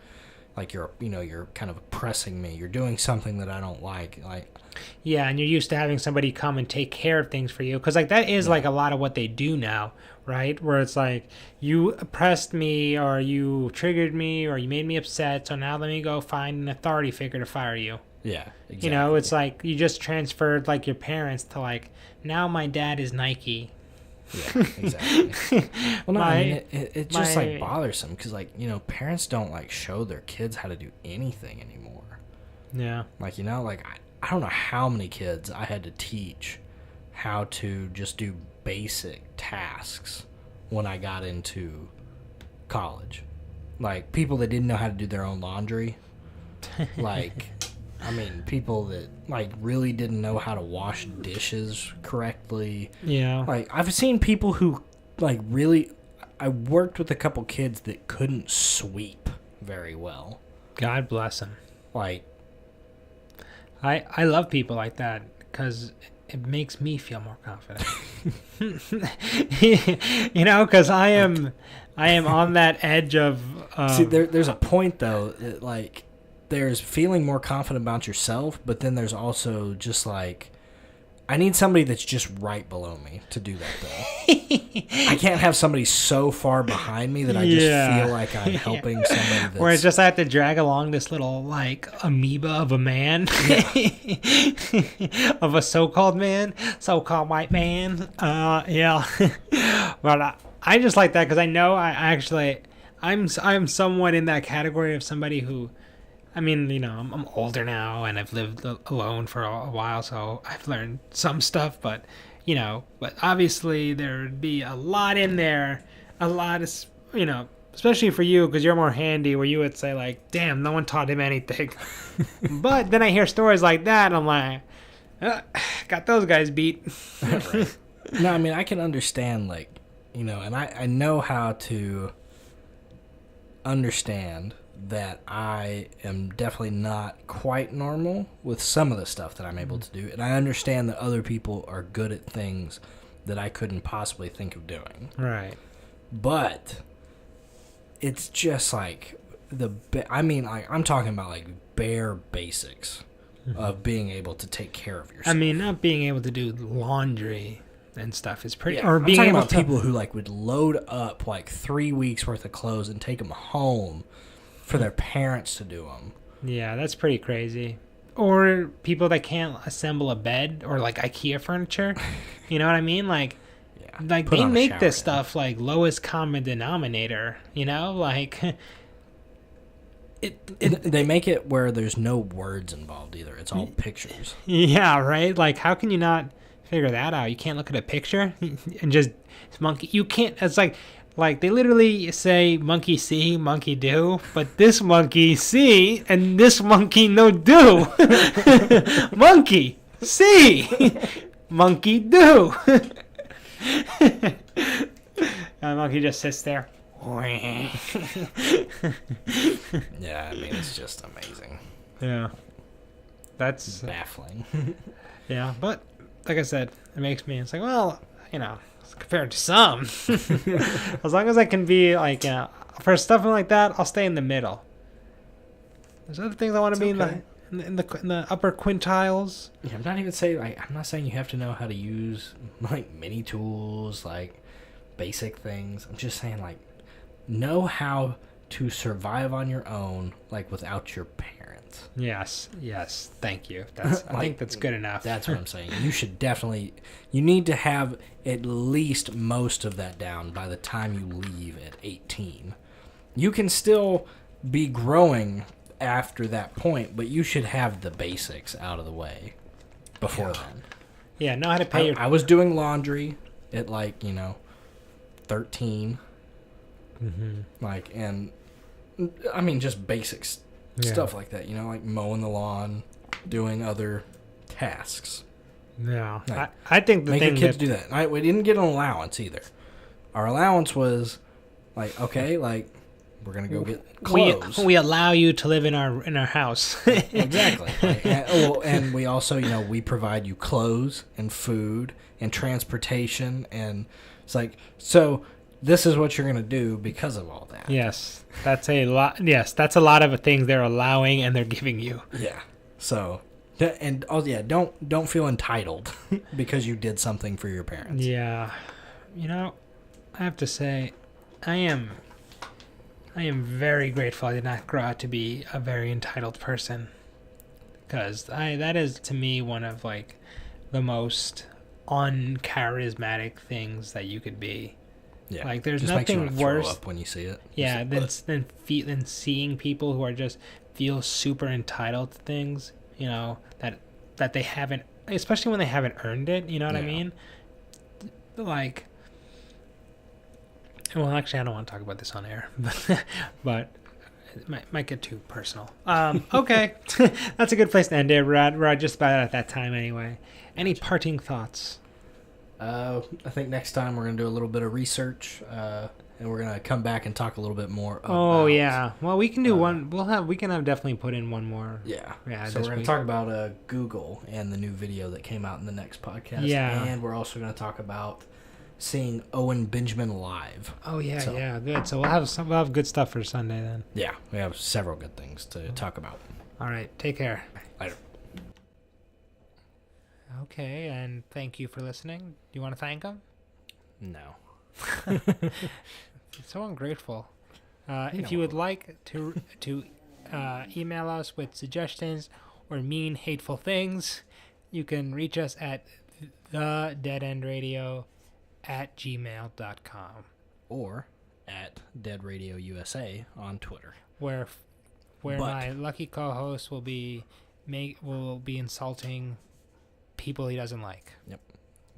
A: kind of oppressing me. You're doing something that I don't like. Like.
B: Yeah, and you're used to having somebody come and take care of things for you, because like that is like a lot of what they do now, right? Where it's like, you oppressed me, or you triggered me, or you made me upset. So now let me go find an authority figure to fire you.
A: Yeah, exactly.
B: It's like you just transferred like your parents to like, now my dad is Nike.
A: Yeah, exactly. Well, no, it just like bothersome because like, parents don't like show their kids how to do anything anymore.
B: Yeah.
A: Like, I don't know how many kids I had to teach how to just do basic tasks when I got into college. Like, people that didn't know how to do their own laundry. Like, people that, like, really didn't know how to wash dishes correctly.
B: Yeah.
A: Like, I've seen people who, like, really... I worked with a couple kids that couldn't sweep very well.
B: God bless them.
A: Like...
B: I love people like that because it makes me feel more confident. Because I am on that edge of...
A: See, there's a point, though, that, like, there's feeling more confident about yourself, but then there's also just, like... I need somebody that's just right below me to do that, though. I can't have somebody so far behind me that I just feel like I'm helping somebody that's...
B: Where it's just I have to drag along this little, like, amoeba of a man. Of a so-called man. So-called white man. Yeah. But I just like that because I know I'm somewhat in that category of somebody who, I mean, I'm older now and I've lived alone for a while, so I've learned some stuff, but obviously there would be a lot in there, a lot of, especially for you because you're more handy, where you would say like, damn, no one taught him anything. But then I hear stories like that and I'm like, got those guys beat.
A: Right. No, I mean, I can understand, like, and I know how to understand that I am definitely not quite normal with some of the stuff that I'm able to do. And I understand that other people are good at things that I couldn't possibly think of doing.
B: Right.
A: But it's just like I'm talking about like bare basics of being able to take care of yourself.
B: I mean, not being able to do laundry and stuff is pretty.
A: Yeah,
B: or
A: I'm
B: being
A: talking
B: able
A: about
B: to
A: people who like would load up like 3 weeks worth of clothes and take them home for their parents to do them.
B: Yeah, that's pretty crazy. Or people that can't assemble a bed or like IKEA furniture. You know what I mean? Like,
A: Put
B: they
A: on a
B: make
A: shower
B: this
A: head.
B: stuff like lowest common denominator. Like.
A: They make it where there's no words involved either. It's all pictures.
B: Yeah, right? Like, how can you not figure that out? You can't look at a picture and just monkey. You can't. It's like they literally say monkey see, monkey do, but this monkey see and this monkey no do. Monkey see, monkey do. And monkey just sits there.
A: Yeah, I mean, it's just amazing.
B: Yeah. That's
A: Baffling.
B: yeah, but like I said, it makes me, it's like, well, compared to some, as long as I can be like, for stuff like that, I'll stay in the middle. There's other things I want to be
A: okay.
B: in the upper quintiles.
A: Yeah, I'm not even saying I'm not saying you have to know how to use like mini tools, like basic things. I'm just saying like know how to survive on your own, like without your parents.
B: Yes, thank you. That's I think that's good enough.
A: That's what I'm saying. You need to have at least most of that down by the time you leave at 18. You can still be growing after that point, but you should have the basics out of the way before then.
B: Yeah, know how to pay
A: I was doing laundry at 13.
B: Mm-hmm.
A: Like, and I mean, just basics stuff like that, like mowing the lawn, doing other tasks.
B: Yeah,
A: Like,
B: I think the
A: making
B: thing
A: kids
B: that,
A: do that. We didn't get an allowance either. Our allowance was like, okay, like we're gonna go get clothes.
B: we allow you to live in our house.
A: Exactly. And we also, we provide you clothes and food and transportation, and it's like, so this is what you're going to do because of all that.
B: Yes, that's a lot. Yes, that's a lot of things they're allowing and they're giving you.
A: Yeah. So, and don't feel entitled because you did something for your parents.
B: Yeah, I have to say, I am very grateful I did not grow out to be a very entitled person, because that is to me one of like the most uncharismatic things that you could be.
A: Yeah.
B: Like, there's
A: just makes you
B: nothing
A: wanna throw
B: worse
A: up when you see it.
B: Yeah,
A: Just like,
B: than seeing people who are just feel super entitled to things, that they haven't, especially when they haven't earned it. You know what I
A: Yeah.
B: mean? Like, well, actually, I don't want to talk about this on air, but it might get too personal. Okay, that's a good place to end it. We're just about at that time anyway. Any parting thoughts?
A: I think next time we're going to do a little bit of research, and we're going to come back and talk a little bit more about...
B: Oh, yeah. Well, we can do one. We can have definitely put in one more.
A: Yeah.
B: Yeah,
A: So
B: this
A: we're going
B: week.
A: to talk about Google and the new video that came out in the next podcast.
B: Yeah.
A: And we're also going to talk about seeing Owen Benjamin live.
B: Oh, yeah,
A: So-
B: yeah. Good. So we'll have good stuff for Sunday then.
A: Yeah. We have several good things to talk about.
B: All right. Take care.
A: Later.
B: Okay, and thank you for listening. Do you want to thank them?
A: No.
B: So ungrateful. If you would like to email us with suggestions or mean, hateful things, you can reach us at thedeadendradio@gmail.com.
A: or at Dead Radio USA on Twitter.
B: Where
A: But-
B: my lucky co-host will be insulting people he doesn't like.
A: Yep.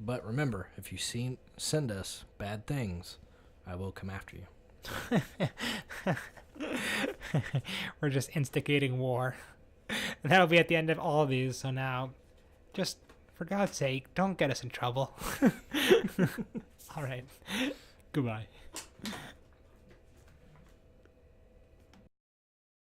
A: But remember, if you send us bad things, I will come after you.
B: We're just instigating war. And that'll be at the end of all these. So now, just for God's sake, don't get us in trouble. All right. Goodbye.